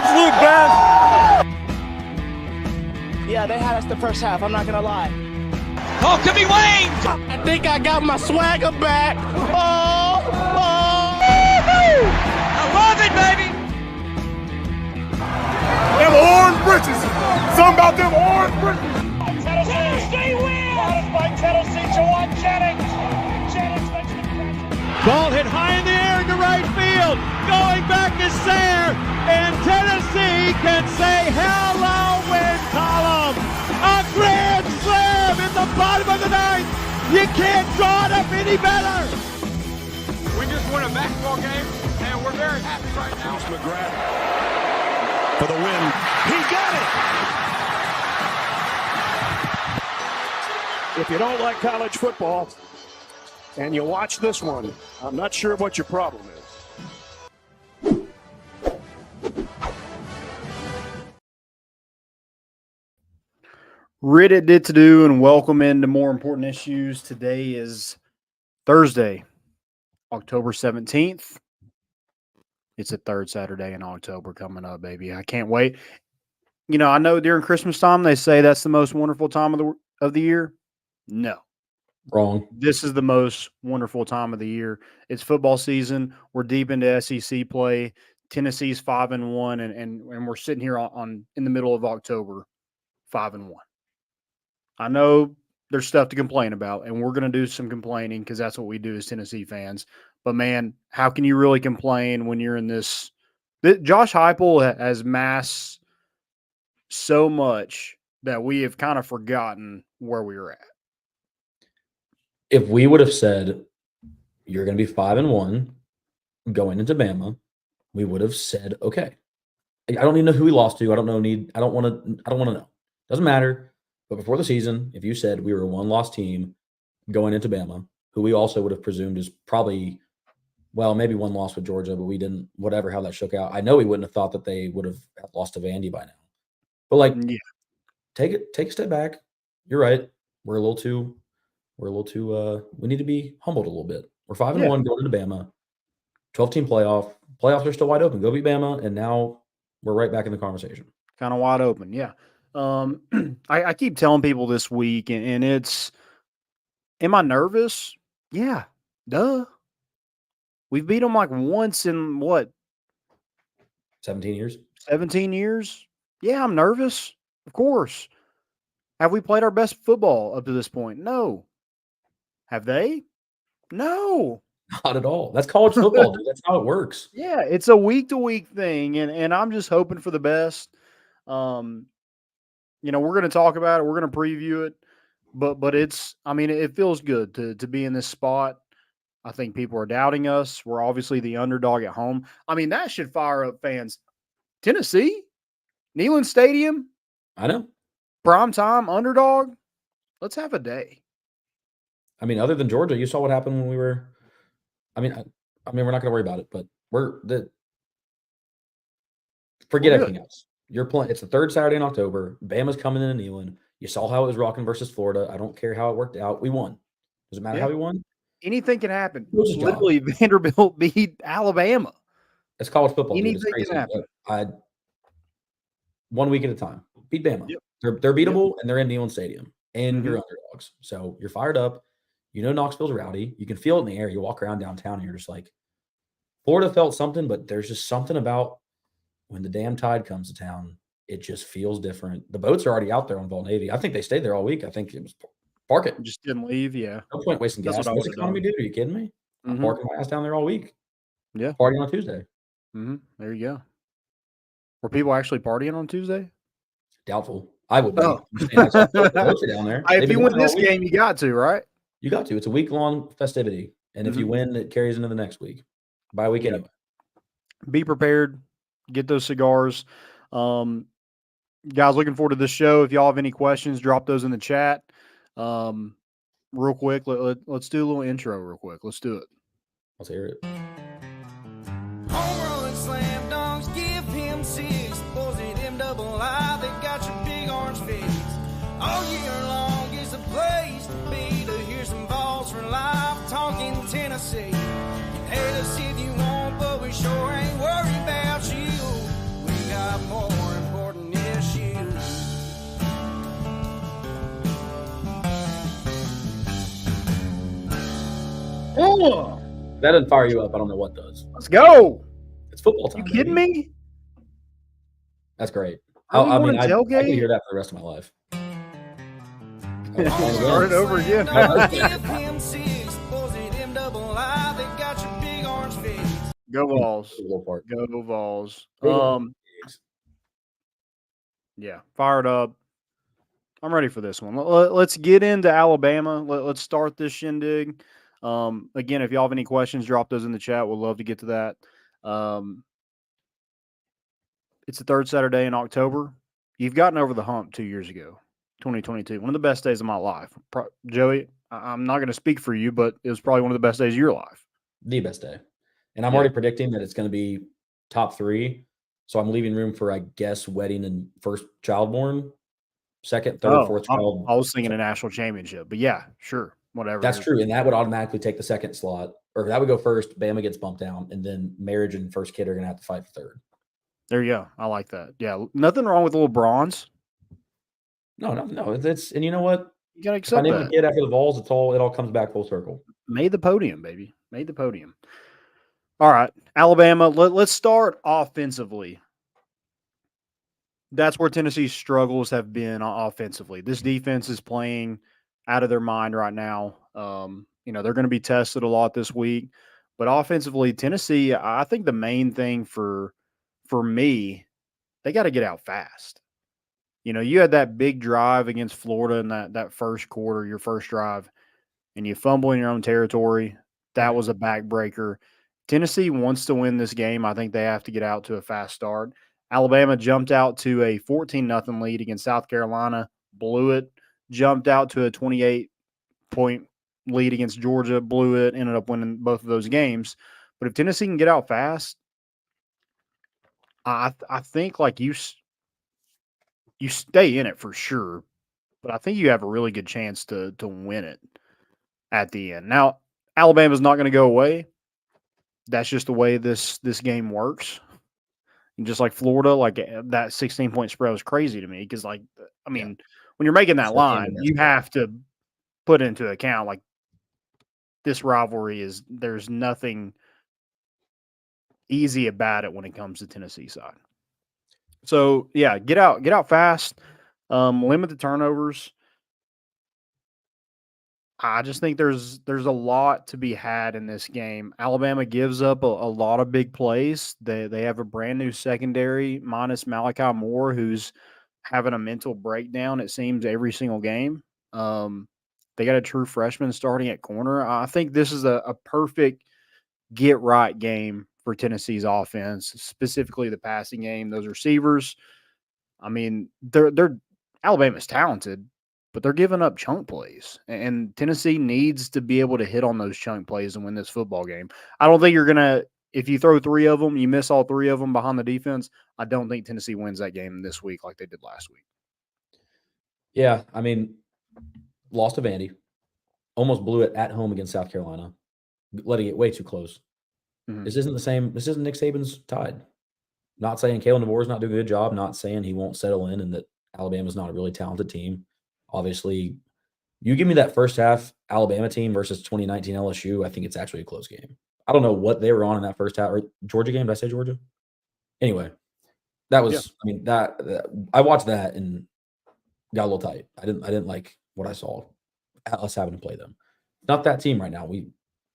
absolute best. Yeah, they had us the first half, I'm not going to lie. Oh, could be Wayne! I think I got my swagger back. Oh! I love it, baby! Them orange britches. Something about them orange britches. Tennessee wins! By Tennessee, Jawan Jennings. Jennings makes the catch. Ball hit high in the air into right field. Going back is Sayre, and Tennessee can say hello, win column. A grand slam in the bottom of the ninth. You can't draw it up any better. We just won a basketball game, and we're very happy right now. McGrath for the win. He got it. If you don't like college football and you watch this one, I'm not sure what your problem is. Reddit did to do, and welcome into More Important Issues. Today is Thursday, October 17th. It's the third Saturday in October coming up, baby. I can't wait. You know, I know during Christmas time they say that's the most wonderful time of the year. No. Wrong. This is the most wonderful time of the year. It's football season. We're deep into SEC play. Tennessee's 5-1, and we're sitting here on in the middle of October, 5-1. I know there's stuff to complain about, and we're going to do some complaining because that's what we do as Tennessee fans. But, man, how can you really complain when you're in this? Josh Heupel has masked so much that we have kind of forgotten where we were at. If we would have said you're going to be 5-1 going into Bama, we would have said, okay. I don't even know who we lost to. I don't want to know. Doesn't matter. But before the season, if you said we were a one-loss team going into Bama, who we also would have presumed is probably, well, maybe one loss with Georgia, but we didn't, whatever, how that shook out. I know we wouldn't have thought that they would have lost to Vandy by now. But Yeah. take a step back. You're right. We need to be humbled a little bit. We're 5-1 going into Bama, 12-team playoff. Playoffs are still wide open. Go beat Bama, and now we're right back in the conversation. Kind of wide open, yeah. I keep telling people this week, and it's, am I nervous? Yeah, duh. We've beat them like once in what? 17 years? 17 years? Yeah, I'm nervous. Of course. Have we played our best football up to this point? No. Have they? No. Not at all. That's college football, dude. That's how it works. Yeah, it's a week-to-week thing, and I'm just hoping for the best. You know, we're going to talk about it. We're going to preview it. But it's, I mean, it feels good to be in this spot. I think people are doubting us. We're obviously the underdog at home. I mean, that should fire up fans. Tennessee, Neyland Stadium. I know. Prime time, underdog. Let's have a day. I mean, other than Georgia, you saw what happened when we were. I mean, we're not going to worry about it, but forget everything else. You're playing. It's the third Saturday in October. Bama's coming into Neyland. You saw how it was rocking versus Florida. I don't care how it worked out. We won. Does it matter how we won? Anything can happen. Literally, Vanderbilt beat Alabama. It's college football. Anything can happen. 1 week at a time. Beat Bama. Yep. They're beatable, and they're in Neyland Stadium, and you're underdogs. So you're fired up. You know Knoxville's rowdy. You can feel it in the air. You walk around downtown, and you're just like, Florida felt something, but there's just something about when the damn Tide comes to town, it just feels different. The boats are already out there on Vol Navy. I think they stayed there all week. I think it was park it. Just didn't leave, yeah. No point wasting gas. What's the economy do? Are you kidding me? I'm parking my ass down there all week. Yeah. Partying on Tuesday. There you go. Were people actually partying on Tuesday? Doubtful. I would be. Oh. Down there. If you win this game, you got to, right? You got to. It's a week-long festivity. And if you win, it carries into the next week. Bye week anyway. Be prepared. Get those cigars. Guys, looking forward to this show. If y'all have any questions, drop those in the chat. Real quick, let's do a little intro real quick. Let's do it. Let's hear it. Home run, slam dunks, give him six. Boys at them double I, they got your big orange face. All year long is the place to be to hear some balls for life. Talking Tennessee. You can hate us if you want, but we sure ain't worried about you. We got that doesn't fire you up, I don't know what does. Let's go. It's football time. You kidding baby. me? That's great. Early I mean, morning I can tailgate? hear that for the rest of my life. Start it over again. Give him six, boys, they them double I, they got your big orange face. Go Vols. Little part. Go Vols. Big Yeah, fired up. I'm ready for this one. Let's get into Alabama. Let's start this shindig. Again, if y'all have any questions, drop those in the chat. We'll love to get to that. It's the third Saturday in October. You've gotten over the hump 2 years ago, 2022. One of the best days of my life. Joey, I'm not going to speak for you, but it was probably one of the best days of your life. The best day. And I'm already predicting that it's going to be top 3. So I'm leaving room for, I guess, wedding and first child born, second, third, fourth child. I was thinking a national championship, but yeah, sure, whatever. That's true. And that would automatically take the second slot, or that would go first. Bama gets bumped down, and then marriage and first kid are going to have to fight for third. There you go. I like that. Yeah, nothing wrong with a little bronze. No. It's and you know what? You gotta If I accept name that. a kid after the Vols, it all comes back full circle. Made the podium, baby. Made the podium. All right, Alabama. Let's start offensively. That's where Tennessee's struggles have been offensively. This defense is playing out of their mind right now. They're going to be tested a lot this week, but offensively, Tennessee, I think the main thing for me, they got to get out fast. You had that big drive against Florida in that first quarter, your first drive, and you fumble in your own territory. That was a backbreaker. Tennessee wants to win this game. I think they have to get out to a fast start. Alabama jumped out to a 14-0 lead against South Carolina, blew it, jumped out to a 28-point lead against Georgia, blew it, ended up winning both of those games. But if Tennessee can get out fast, I think you stay in it for sure, but I think you have a really good chance to win it at the end. Now, Alabama's not going to go away. That's just the way this game works. And just like Florida, that 16-point spread was crazy to me because, when you're making that line, you have to put into account this rivalry there's nothing easy about it when it comes to Tennessee side. So yeah, get out fast, limit the turnovers. I just think there's a lot to be had in this game. Alabama gives up a lot of big plays. They have a brand new secondary minus Malachi Moore, who's having a mental breakdown, it seems, every single game. They got a true freshman starting at corner. I think this is a perfect get-right game for Tennessee's offense, specifically the passing game. Those receivers, they're Alabama's talented, but they're giving up chunk plays, and Tennessee needs to be able to hit on those chunk plays and win this football game. I don't think you're going to – if you throw 3 of them, you miss all 3 of them behind the defense, I don't think Tennessee wins that game this week like they did last week. Yeah, lost to Vandy, almost blew it at home against South Carolina, letting it way too close. Mm-hmm. This isn't the same – this isn't Nick Saban's Tide. Not saying Kalen DeBoer's not doing a good job, not saying he won't settle in and that Alabama's not a really talented team. Obviously, you give me that first half Alabama team versus 2019 LSU, I think it's actually a close game. I don't know what they were on in that first half. Or Georgia game, did I say Georgia? Anyway, that was I watched that and got a little tight. I didn't like what I saw us having to play them. Not that team right now.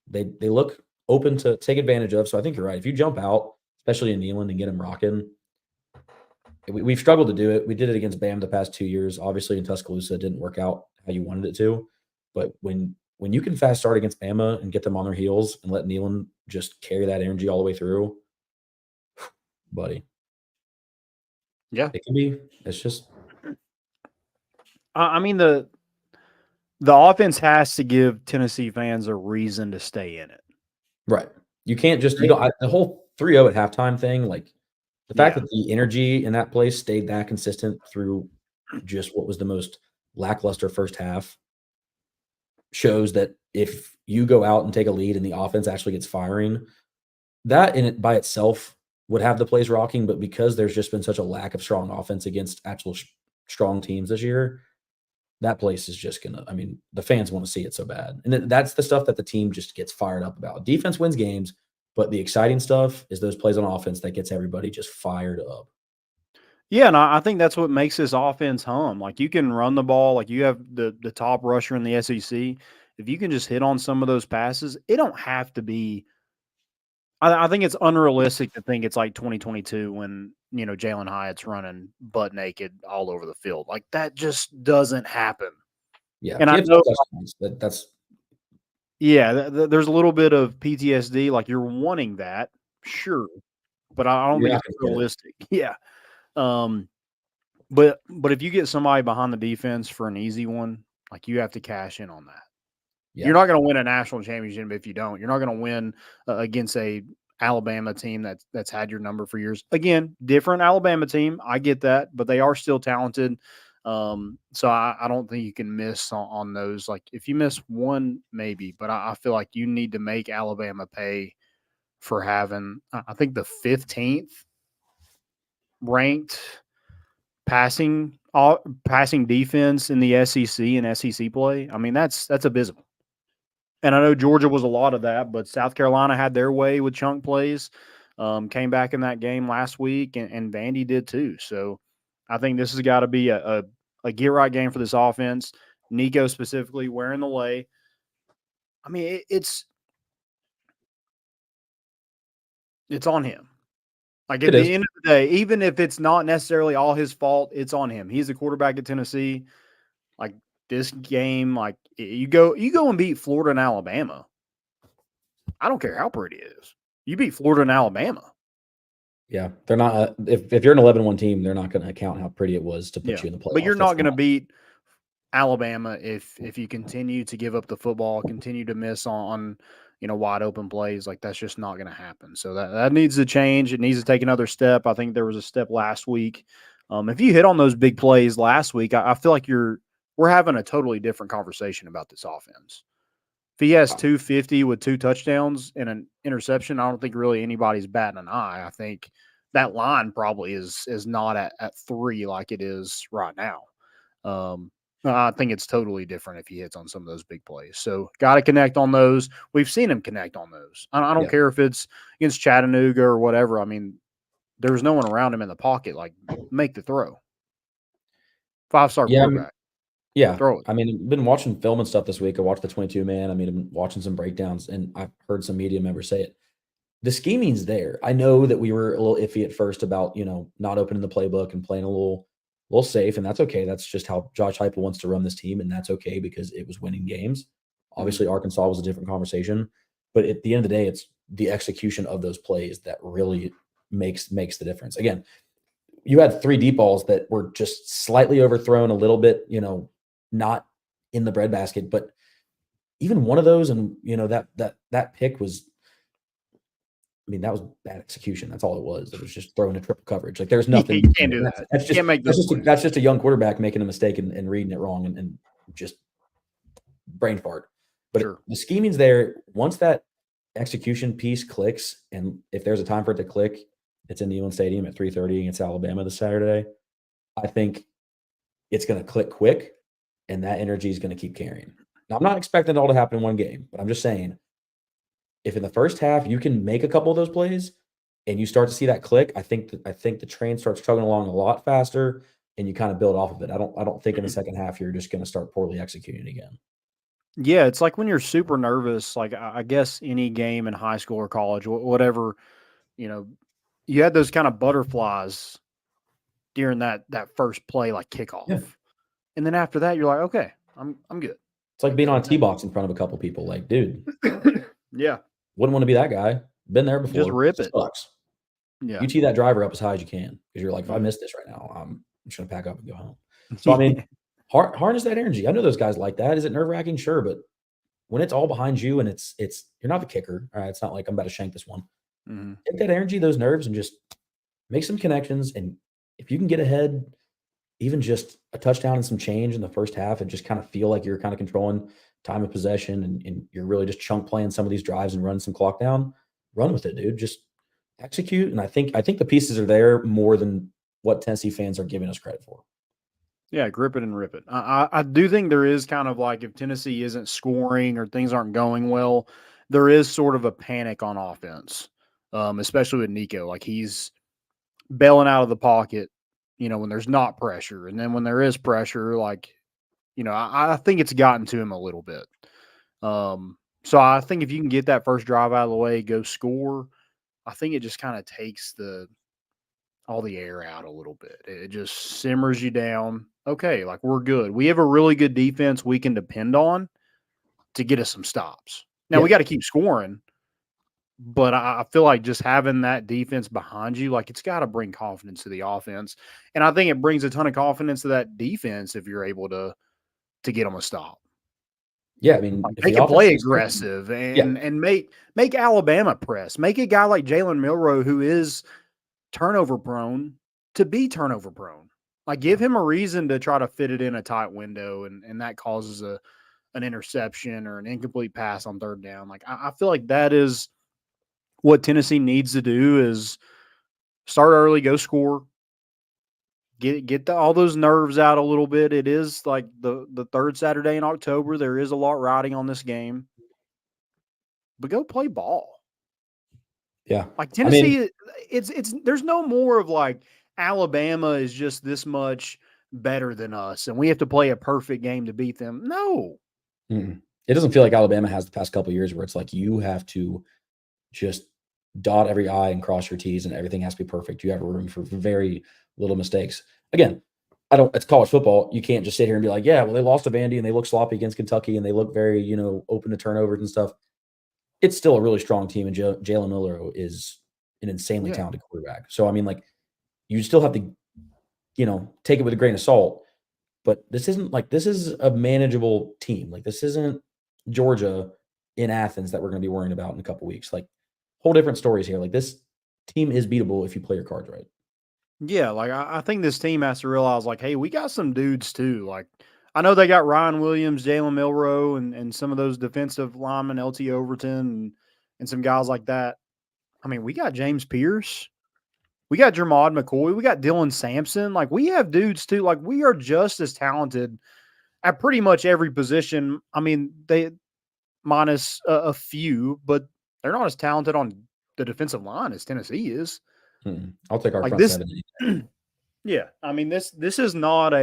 They look open to take advantage of. So I think you're right. If you jump out, especially in Neyland, and get them rocking, we've struggled to do it. We did it against Bam the past 2 years. Obviously, in Tuscaloosa, it didn't work out how you wanted it to. But when you can fast start against Bama and get them on their heels and let Neyland just carry that energy all the way through, buddy. Yeah. It can be. It's just. The offense has to give Tennessee fans a reason to stay in it. Right. You can't just, the whole 3-0 at halftime thing, the fact that the energy in that place stayed that consistent through just what was the most lackluster first half shows that if you go out and take a lead and the offense actually gets firing, that in it by itself would have the place rocking. But because there's just been such a lack of strong offense against actual strong teams this year, that place is just gonna. I mean, the fans want to see it so bad, and that's the stuff that the team just gets fired up about. Defense wins games, but the exciting stuff is those plays on offense that gets everybody just fired up. Yeah, and I think that's what makes this offense hum. Like, you can run the ball, like you have the top rusher in the SEC. If you can just hit on some of those passes, it don't have to be. I think it's unrealistic to think it's like 2022 when Jalen Hyatt's running butt naked all over the field. Like, that just doesn't happen. Yeah, and I know that's there's a little bit of PTSD. Like, you're wanting that, sure, but I don't think it's realistic. Yeah. But if you get somebody behind the defense for an easy one, like, you have to cash in on that. Yeah. You're not going to win a national championship if you don't. You're not going to win against a Alabama team that's had your number for years. Again, different Alabama team. I get that, but they are still talented. So I don't think you can miss on those. Like, if you miss one, maybe, but I feel like you need to make Alabama pay for having, I think, the 15th ranked passing defense in the SEC and SEC play. I mean, that's abysmal. And I know Georgia was a lot of that, but South Carolina had their way with chunk plays. Came back in that game last week, and Vandy did too. So I think this has got to be a get-right game for this offense. Nico specifically wearing the lay. I mean, it's on him. Like, at the end of the day, even if it's not necessarily all his fault, it's on him. He's the quarterback at Tennessee. Like, this game, like, you go and beat Florida and Alabama. I don't care how pretty it is. You beat Florida and Alabama. Yeah, they're not. If you're an 11-1 team, they're not going to count how pretty it was to put you in the playoffs. But you're not going to beat Alabama if you continue to give up the football, continue to miss on wide open plays. Like, that's just not going to happen. So that needs to change. It needs to take another step. I think there was a step last week. If you hit on those big plays last week, I feel like we're having a totally different conversation about this offense. If he has 250 with 2 touchdowns and an interception, I don't think really anybody's batting an eye. I think that line probably is not at 3 like it is right now. I think it's totally different if he hits on some of those big plays. So got to connect on those. We've seen him connect on those. I don't care if it's against Chattanooga or whatever. I mean, there's no one around him in the pocket. Like, make the throw. 5-star quarterback. Yeah, throw it. I mean, I've been watching film and stuff this week. I watched the 22-man. I mean, I've been watching some breakdowns, and I've heard some media members say it. The scheming's there. I know that we were a little iffy at first about, not opening the playbook and playing a little safe, and that's okay. That's just how Josh Heupel wants to run this team, and that's okay because it was winning games. Obviously, Arkansas was a different conversation, but at the end of the day, it's the execution of those plays that really makes the difference. Again, you had 3 deep balls that were just slightly overthrown, a little bit, not in the breadbasket, but even one of those, and that pick was, I mean, that was bad execution. That's all it was. It was just throwing a triple coverage. Like, there's nothing. You can't do that. That's just a young quarterback making a mistake and reading it wrong and just brain fart. But the scheming's there. Once that execution piece clicks, and if there's a time for it to click, it's in Neyland Stadium at 3:30 against Alabama this Saturday. I think it's going to click quick, and that energy is going to keep carrying. Now, I'm not expecting it all to happen in one game, but I'm just saying, if in the first half you can make a couple of those plays and you start to see that click, I think the train starts chugging along a lot faster, and you kind of build off of it. I don't think in the second half you're just going to start poorly executing again. Yeah, it's like when you're super nervous, like I guess any game in high school or college, whatever, you had those kind of butterflies during that first play, like kickoff. Yeah. And then after that, you're like, okay, I'm good. It's like being on a tee box in front of a couple people. Like, dude, yeah, wouldn't want to be that guy. Been there before. Just rip it. Sucks. Yeah, you tee that driver up as high as you can because you're like, if I miss this right now, I'm just gonna pack up and go home. So I mean, harness that energy. I know those guys like that. Is it nerve wracking? Sure, but when it's all behind you and it's you're not the kicker. All right, it's not like I'm about to shank this one. Mm-hmm. Take that energy, those nerves, and just make some connections. And if you can get ahead, even just a touchdown and some change in the first half, and just kind of feel like you're kind of controlling time of possession, and you're really just chunk playing some of these drives and run some clock down, run with it, dude. Just execute. And I think the pieces are there more than what Tennessee fans are giving us credit for. Yeah, grip it and rip it. I do think there is kind of like if Tennessee isn't scoring or things aren't going well, there is sort of a panic on offense, especially with Nico. Like he's bailing out of the pocket, when there's not pressure. And then when there is pressure, like, I think it's gotten to him a little bit. So I think if you can get that first drive out of the way, go score, I think it just kind of takes all the air out a little bit. It just simmers you down. Okay, like we're good. We have a really good defense we can depend on to get us some stops. Now we got to keep scoring, but I feel like just having that defense behind you, like it's got to bring confidence to the offense. And I think it brings a ton of confidence to that defense if you're able to get them a stop. Yeah, I mean, like, make it play aggressive and make Alabama press. Make a guy like Jalen Milroe, who is turnover prone, to be turnover prone. Like give him a reason to try to fit it in a tight window, and that causes an interception or an incomplete pass on third down. Like I feel like that is what Tennessee needs to do is start early, go score, get all those nerves out a little bit. It is like the third Saturday in October. There is a lot riding on this game, but go play ball. Yeah, like Tennessee, it's there's no more of like Alabama is just this much better than us, and we have to play a perfect game to beat them. No, it doesn't feel like Alabama has the past couple of years where it's like you have to just dot every I and cross your T's, and everything has to be perfect. You have room for very little mistakes. Again, it's college football. You can't just sit here and be like, yeah, well, they lost to Vandy and they look sloppy against Kentucky and they look very, open to turnovers and stuff. It's still a really strong team, and Jalen Milroe is an insanely talented quarterback. So, I mean, like, you still have to, take it with a grain of salt. But this is a manageable team. Like, this isn't Georgia in Athens that we're going to be worrying about in a couple weeks. Like, whole different stories here. Like, this team is beatable if you play your cards right. Yeah, like I think this team has to realize, like, hey, we got some dudes too. Like, I know they got Ryan Williams, Jalen Milroe, and some of those defensive linemen, LT Overton, and some guys like that. I mean, we got James Pierce. We got Jermod McCoy. We got Dylan Sampson. Like, we have dudes too. Like, we are just as talented at pretty much every position. I mean, they minus a few, but they're not as talented on the defensive line as Tennessee is. I'll take our like front this. seven. Yeah, I mean, this is not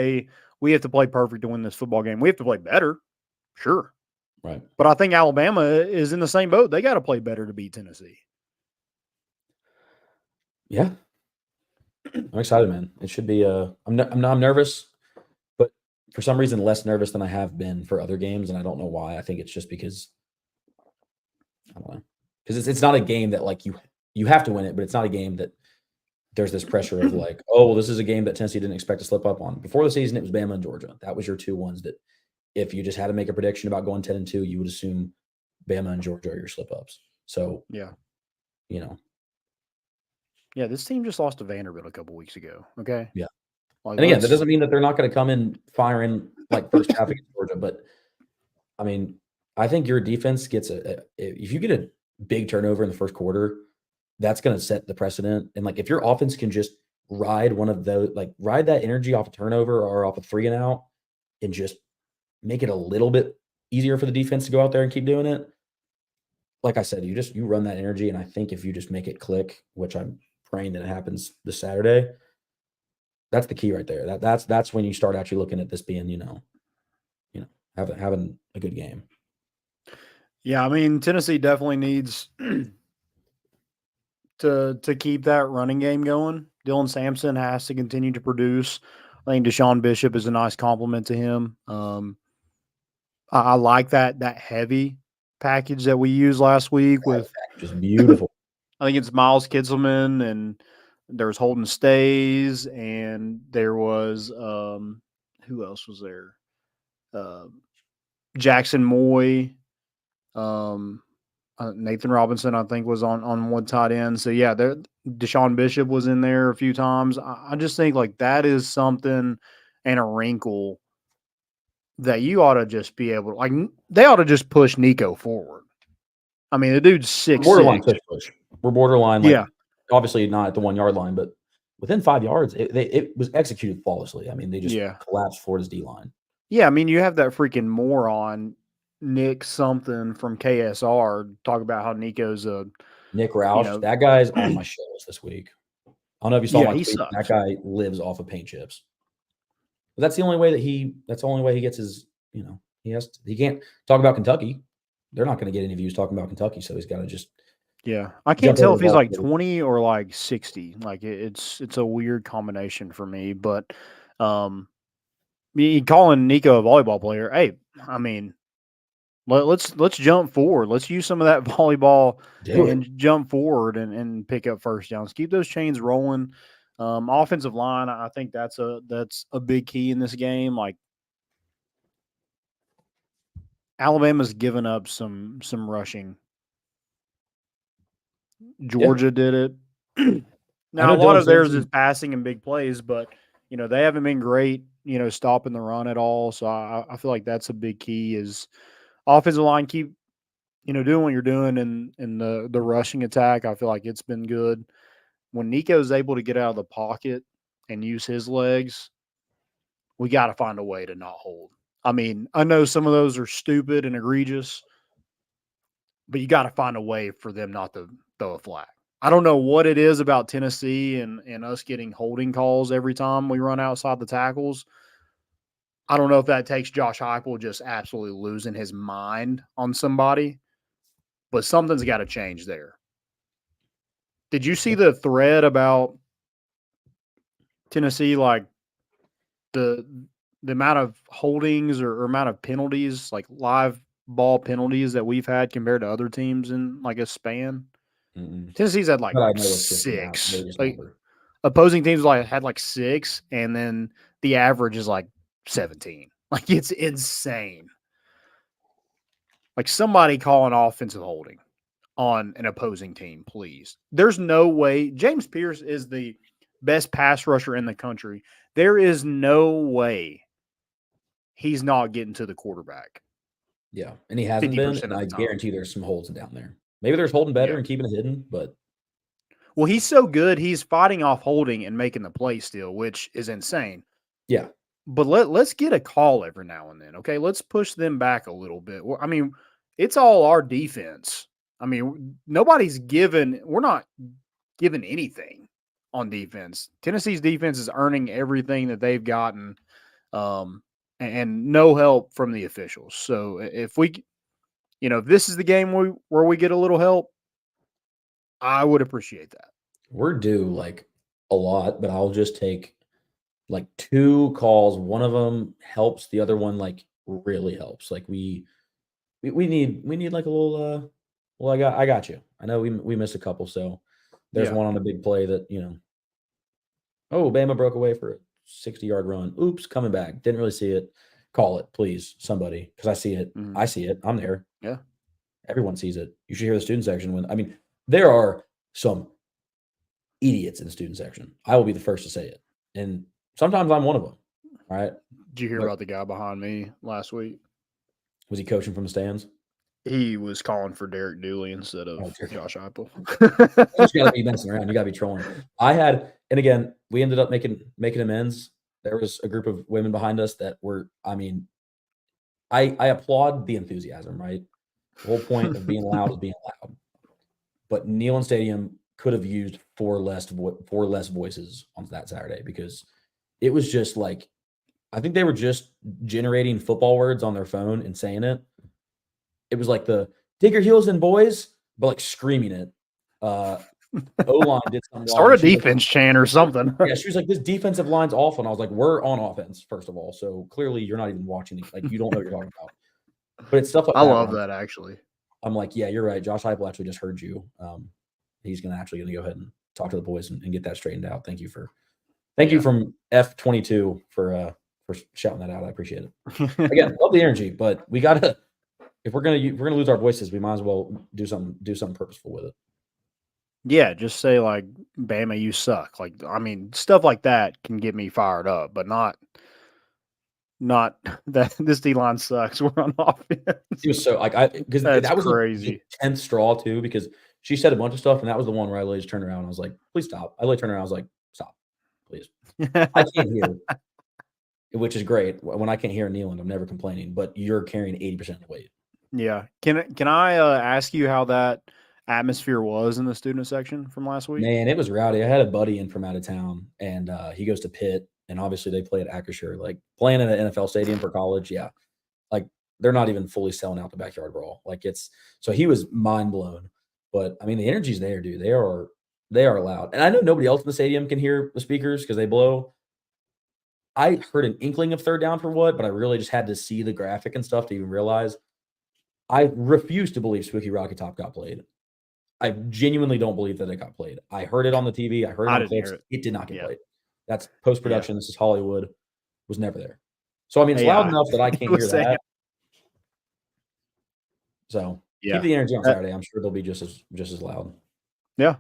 we have to play perfect to win this football game. We have to play better, sure. Right. But I think Alabama is in the same boat. They got to play better to beat Tennessee. Yeah. I'm excited, man. It should be I'm nervous, but for some reason less nervous than I have been for other games, and I don't know why. I think it's just because I don't know. Because it's not a game that like you have to win it, but it's not a game that there's this pressure of like, oh, well, this is a game that Tennessee didn't expect to slip up on. Before the season, it was Bama and Georgia. That was your two ones that if you just had to make a prediction about going 10-2, you would assume Bama and Georgia are your slip-ups. So, yeah. Yeah, this team just lost to Vanderbilt a couple weeks ago, okay? Yeah. Like, and again, that doesn't mean that they're not going to come in firing like first half against Georgia, but, I mean, I think your defense gets if you get a big turnover in the first quarter, that's going to set the precedent. And like, if your offense can just ride one of those, like ride that energy off a turnover or off a 3-and-out and just make it a little bit easier for the defense to go out there and keep doing it. Like I said, you run that energy. And I think if you just make it click, which I'm praying that it happens this Saturday, that's the key right there. That's when you start actually looking at this being, having a good game. Yeah. I mean, Tennessee definitely needs to keep that running game going. Dylan Sampson has to continue to produce. I think Deshaun Bishop is a nice compliment to him. I like that heavy package that we used last week with just beautiful. I think it's Miles Kitzelman, and there was Holden Stays, and there was who else was there? Jackson Moy. Nathan Robinson, I think, was on one tight end. So, yeah, Deshaun Bishop was in there a few times. I just think, like, that is something and a wrinkle that you ought to just be able to – like, they ought to just push Nico forward. I mean, the dude's 6'6". Borderline push. We're borderline. Like, yeah. Obviously not at the 1 yard line, but within 5 yards, it was executed flawlessly. I mean, they just Yeah. collapsed Florida's D-line. Yeah, I mean, you have that freaking moron, Nick something from KSR, talk about how Nico's a Nick Roush, know- that guy's on my shit list this week. I don't know if you saw Yeah, my he tweet. sucks. That guy lives off of paint chips. But that's the only way that's the only way he gets his, he can't talk about Kentucky. They're not going to get any views talking about Kentucky, so he's got to just Yeah, I can't jump tell over if he's the like ball. 20 or like 60. Like it's a weird combination for me. But me calling Nico a volleyball player, hey, I mean, let's jump forward. Let's use some of that volleyball Do and jump forward and pick up first downs. Keep those chains rolling. Offensive line, I think that's a big key in this game. Like Alabama's given up some rushing. Georgia did it. Now know a lot Dylan of theirs Simpson- is passing and big plays, but they haven't been great, stopping the run at all. So I feel like that's a big key is offensive line keep doing what you're doing in the rushing attack. I feel like it's been good. When Nico's able to get out of the pocket and use his legs, we got to find a way to not hold. I mean, I know some of those are stupid and egregious, but you got to find a way for them not to throw a flag. I don't know what it is about Tennessee and us getting holding calls every time we run outside the tackles. I don't know if that takes Josh Heupel just absolutely losing his mind on somebody, but something's got to change there. Did you see the thread about Tennessee, like the amount of holdings or amount of penalties, like live ball penalties that we've had compared to other teams in like a span? Mm-mm. Tennessee's had like But I know it's just an 6. outrageous Like number. opposing teams had like 6, and then the average is like 17. Like it's insane. Like somebody call an offensive holding on an opposing team, please. There's no way. James Pierce is the best pass rusher in the country. There is no way he's not getting to the quarterback. Yeah, and he hasn't 50% been, of and the I time. guarantee there's some holds down there. Maybe there's holding better Yeah. and keeping it hidden, but Well, he's so good. He's fighting off holding and making the play still, which is insane. yeah. But let's get a call every now and then, okay? Let's push them back a little bit. I mean, it's all our defense. I mean, we're not given anything on defense. Tennessee's defense is earning everything that they've gotten, and no help from the officials. So if if this is the game where we get a little help, I would appreciate that. We're due like a lot, but I'll just take like 2 calls. One of them helps, the other one like really helps. Like we need like a little well, I got you. I know we missed a couple, so there's Yeah. one on a big play that, oh, Bama broke away for a 60-yard run. Oops, coming back. Didn't really see it. Call it, please, somebody, because I see it. Mhm. I see it. I'm there. Yeah. Everyone sees it. You should hear the student section there are some idiots in the student section. I will be the first to say it. And sometimes I'm one of them. All right. Did you hear But- about the guy behind me last week? Was he coaching from the stands? He was calling for Derek Dooley instead of Oh, dear. Josh Heupel. You gotta be messing around. You gotta be trolling. And again, we ended up making amends. There was a group of women behind us that were, I applaud the enthusiasm, right? The whole point of being loud is being loud. But Neyland Stadium could have used 4 less voices on that Saturday, because it was just like, I think they were just generating football words on their phone and saying it. It was like the dig your heels in, boys, but like screaming it. O-line did something wrong. Start a She was like- defense chant or something. yeah, she was like, this defensive line's awful. And I was like, we're on offense, first of all. So clearly you're not even watching it. Like, you don't know what you're talking about. But it's stuff like I that. love where that, actually. I'm like, yeah, you're right. Josh Heupel actually just heard you. He's going to go ahead and talk to the boys and get that straightened out. Thank you from F22 for shouting that out. I appreciate it. Again, love the energy, but we gotta, if we're gonna lose our voices, we might as well do something purposeful with it. Yeah, just say like, Bama, you suck. Like, I mean, stuff like that can get me fired up, but not that this D-line sucks. We're on offense. It was so because That's that was crazy. the 10th straw too, because she said a bunch of stuff, and that was the one where I literally just turned around and I was like, please stop. I literally turned around, I was like, stop. please. I can't hear, which is great. When I can't hear Nealand, I'm never complaining, but you're carrying 80% of the weight. Yeah. Can I ask you how that atmosphere was in the student section from last week? Man, it was rowdy. I had a buddy in from out of town, and he goes to Pitt, and obviously they play at Acrisure. Like playing in an NFL stadium for college, yeah. Like they're not even fully selling out the backyard brawl. Like so he was mind blown. But I mean, the energy's there, dude. They are loud. And I know nobody else in the stadium can hear the speakers because they blow. I heard an inkling of third down for what, but I really just had to see the graphic and stuff to even realize. I refuse to believe Spooky Rocky Top got played. I genuinely don't believe that it got played. I heard it on the TV. I heard it on clips. It did not get played. That's post-production. This is Hollywood. Was never there. So, I mean, it's loud enough that I can't hear that. So, keep the energy on Saturday. I'm sure they'll be just as loud. Yeah.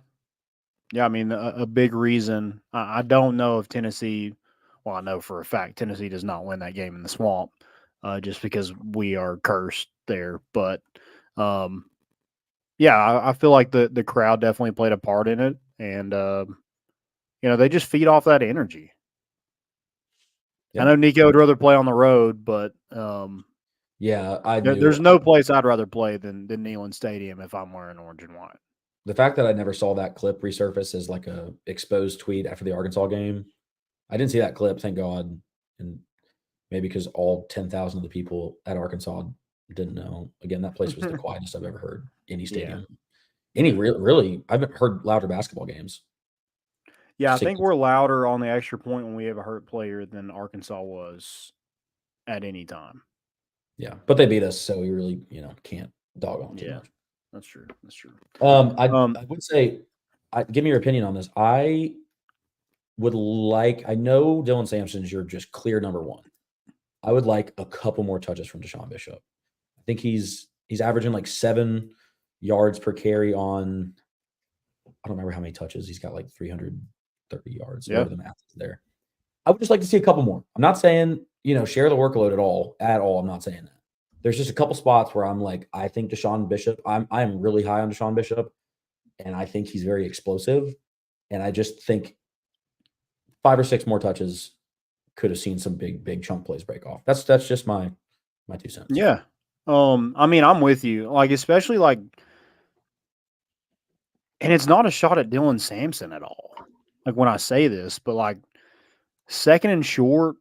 Yeah, I mean, a big reason. I don't know if Tennessee – well, I know for a fact Tennessee does not win that game in the Swamp just because we are cursed there. But, yeah, I feel like the crowd definitely played a part in it. And, they just feed off that energy. Yeah. I know Nico would rather play on the road, but there's no place I'd rather play than Neyland Stadium if I'm wearing orange and white. The fact that I never saw that clip resurface as like a exposed tweet after the Arkansas game, I didn't see that clip, thank God. And maybe because all 10,000 of the people at Arkansas didn't know. Again, that place was the quietest I've ever heard any stadium. Yeah. Really, I haven't heard louder basketball games. Yeah, I think we're louder on the extra point when we have a hurt player than Arkansas was at any time. Yeah, but they beat us, so we really, can't dog on too much. That's true. That's true. I would say, give me your opinion on this. I know Dylan Sampson's your just clear number one. I would like a couple more touches from Deshaun Bishop. I think he's averaging like 7 yards per carry on, I don't remember how many touches. He's got like 330 yards. Yeah. The math is there. I would just like to see a couple more. I'm not saying, share the workload at all. I'm not saying that. There's just a couple spots where I'm like, I think Deshaun Bishop, I'm really high on Deshaun Bishop, and I think he's very explosive. And I just think 5 or 6 more touches could have seen some big chunk plays break off. That's just my 2 cents. Yeah. I mean, I'm with you. Like, especially like, and it's not a shot at Dylan Sampson at all. Like when I say this, but like 2nd and short,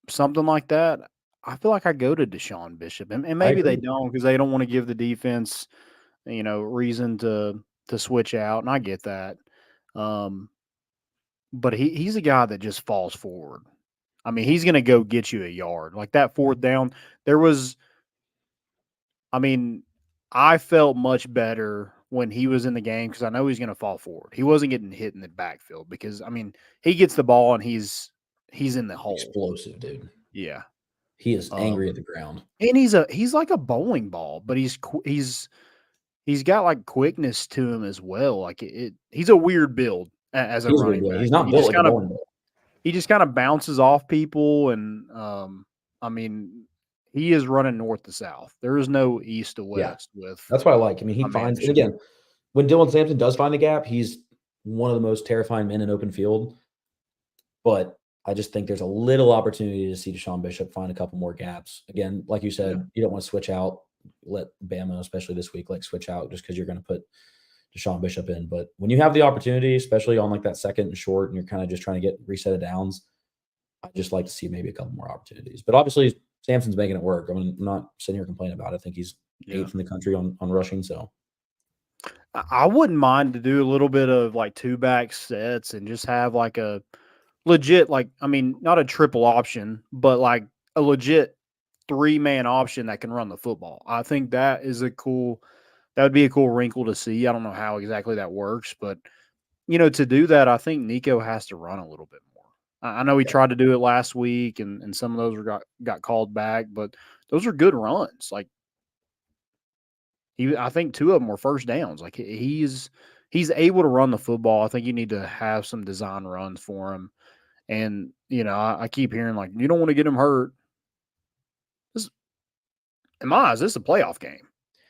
something like that, I feel like I go to Deshaun Bishop, and maybe they don't because they don't want to give the defense, reason to switch out, and I get that. But he's a guy that just falls forward. I mean, he's going to go get you a yard. Like that 4th down, I felt much better when he was in the game because I know he's going to fall forward. He wasn't getting hit in the backfield because, he gets the ball and he's in the hole. Explosive, dude. Yeah. He is angry at the ground. And he's like a bowling ball, but he's got like quickness to him as well. Like he's a weird build as a running back. He's not built like a bowling ball. He just kind of bounces off people, and he is running north to south. There is no east to west with. That's what I like. He finds, and again, when Dylan Sampson does find the gap, he's one of the most terrifying men in open field. But I just think there's a little opportunity to see Deshaun Bishop find a couple more gaps. Again, like you said, you don't want to switch out, let Bama, especially this week, switch out just because you're going to put Deshaun Bishop in. But when you have the opportunity, especially on like that 2nd and short, and you're kind of just trying to get reset of downs, I just like to see maybe a couple more opportunities. But obviously, Sampson's making it work. I'm not sitting here complaining about it. I think he's 8th in the country on rushing. So I wouldn't mind to do a little bit of like 2-back sets and just have like a legit, not a triple option, but like a legit 3-man option that can run the football. I think that would be a cool wrinkle to see. I don't know how exactly that works, but to do that, I think Nico has to run a little bit more. I know he tried to do it last week and some of those got called back, but those are good runs. Like I think 2 of them were first downs. Like he's able to run the football. I think you need to have some design runs for him. And, I keep hearing like, you don't want to get him hurt. In my eyes, this is a playoff game.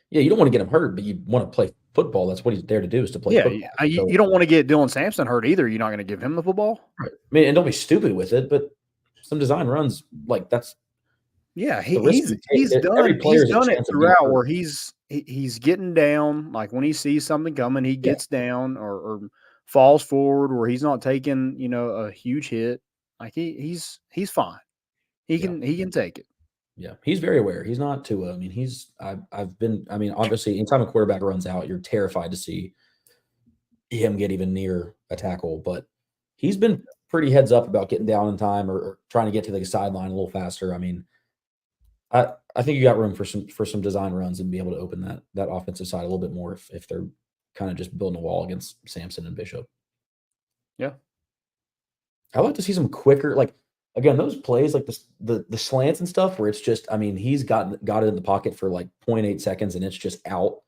Yeah, you don't want to get him hurt, but you want to play football. That's what he's there to do, is to play Yeah, football. you don't want to get Dylan Sampson hurt either. You're not going to give him the football. Right. I mean, and don't be stupid with it, but some design runs, like that's Yeah, the risk he's you take. Every done player's a it chance of being throughout hurt. where he's getting down. Like when he sees something coming, he gets down or falls forward where he's not taking, a huge hit. Like he's fine. He can take it. Yeah, he's very aware. He's not Tua. I mean, obviously, anytime a quarterback runs out, you're terrified to see him get even near a tackle. But he's been pretty heads up about getting down in time or trying to get to the sideline a little faster. I mean, I think you got room for some design runs and be able to open that offensive side a little bit more if they're kind of just building a wall against Sampson and Bishop. Yeah, I like to see some quicker, like again, those plays like the slants and stuff where it's just, I mean, he's got it in the pocket for like 0.8 seconds and it's just out.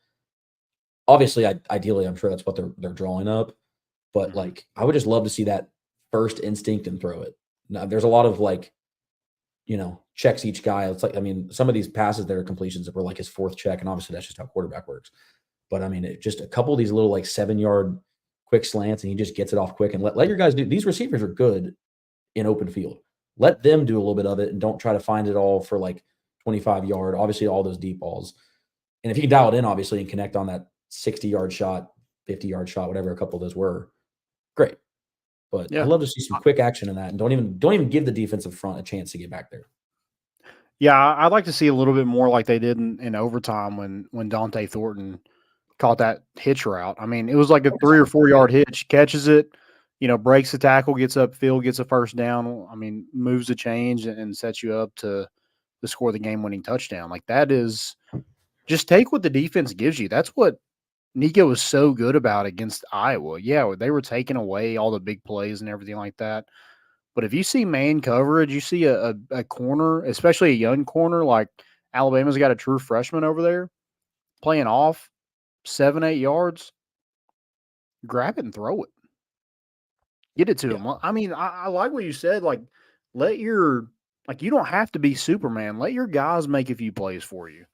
Obviously, ideally, I'm sure that's what they're drawing up, but like I would just love to see that first instinct and throw it. Now, there's a lot of like, checks each guy. It's like, I mean, some of these passes that are completions that were like his fourth check, and obviously that's just how quarterback works. But I mean, just a couple of these little like 7-yard quick slants, and he just gets it off quick. And let your guys do. These receivers are good in open field. Let them do a little bit of it, and don't try to find it all for like 25-yard. Obviously, all those deep balls. And if you can dial it in, obviously, and connect on that 60-yard shot, 50-yard shot, whatever a couple of those were, great. But yeah. I'd love to see some quick action in that, and don't even give the defensive front a chance to get back there. Yeah, I'd like to see a little bit more like they did in overtime when Dante Thornton caught that hitch route. I mean, it was like a 3 or 4 yard hitch, catches it, breaks the tackle, gets upfield, gets a first down. I mean, moves the change and sets you up to score the game-winning touchdown. Like that is just take what the defense gives you. That's what Nico was so good about against Iowa. Yeah, they were taking away all the big plays and everything like that. But if you see man coverage, you see a corner, especially a young corner, like Alabama's got a true freshman over there playing off 7-8 yards, grab it and throw it. Get it to him. I mean, I like what you said. Like, you don't have to be Superman. Let your guys make a few plays for you.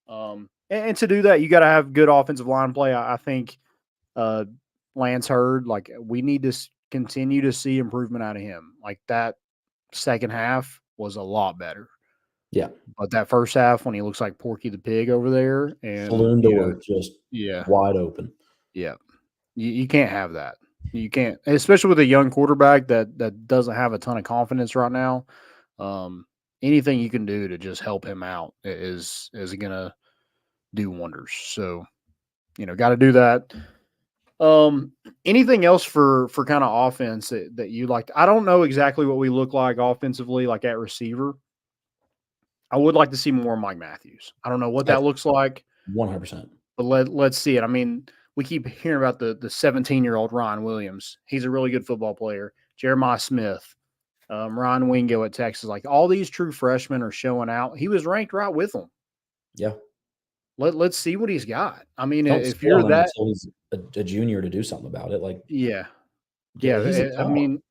And to do that, you got to have good offensive line play. I think Lance Hurd, like, we need to continue to see improvement out of him. Like, that second half was a lot better. Yeah. But that first half, when he looks like Porky the Pig over there, and saloon door just wide open. Yeah. You can't have that. You can't, especially with a young quarterback that doesn't have a ton of confidence right now. Anything you can do to just help him out is going to do wonders. So, got to do that. Anything else for kind of offense that you like? I don't know exactly what we look like offensively, like at receiver. I would like to see more Mike Matthews. I don't know what that looks like. 100%. But let's see it. I mean, we keep hearing about the 17-year-old Ryan Williams. He's a really good football player. Jeremiah Smith, Ryan Wingo at Texas. Like, all these true freshmen are showing out. He was ranked right with them. Yeah. Let's see what he's got. I mean, Don't if you're that until he's a junior to do something about it, like yeah, I mean,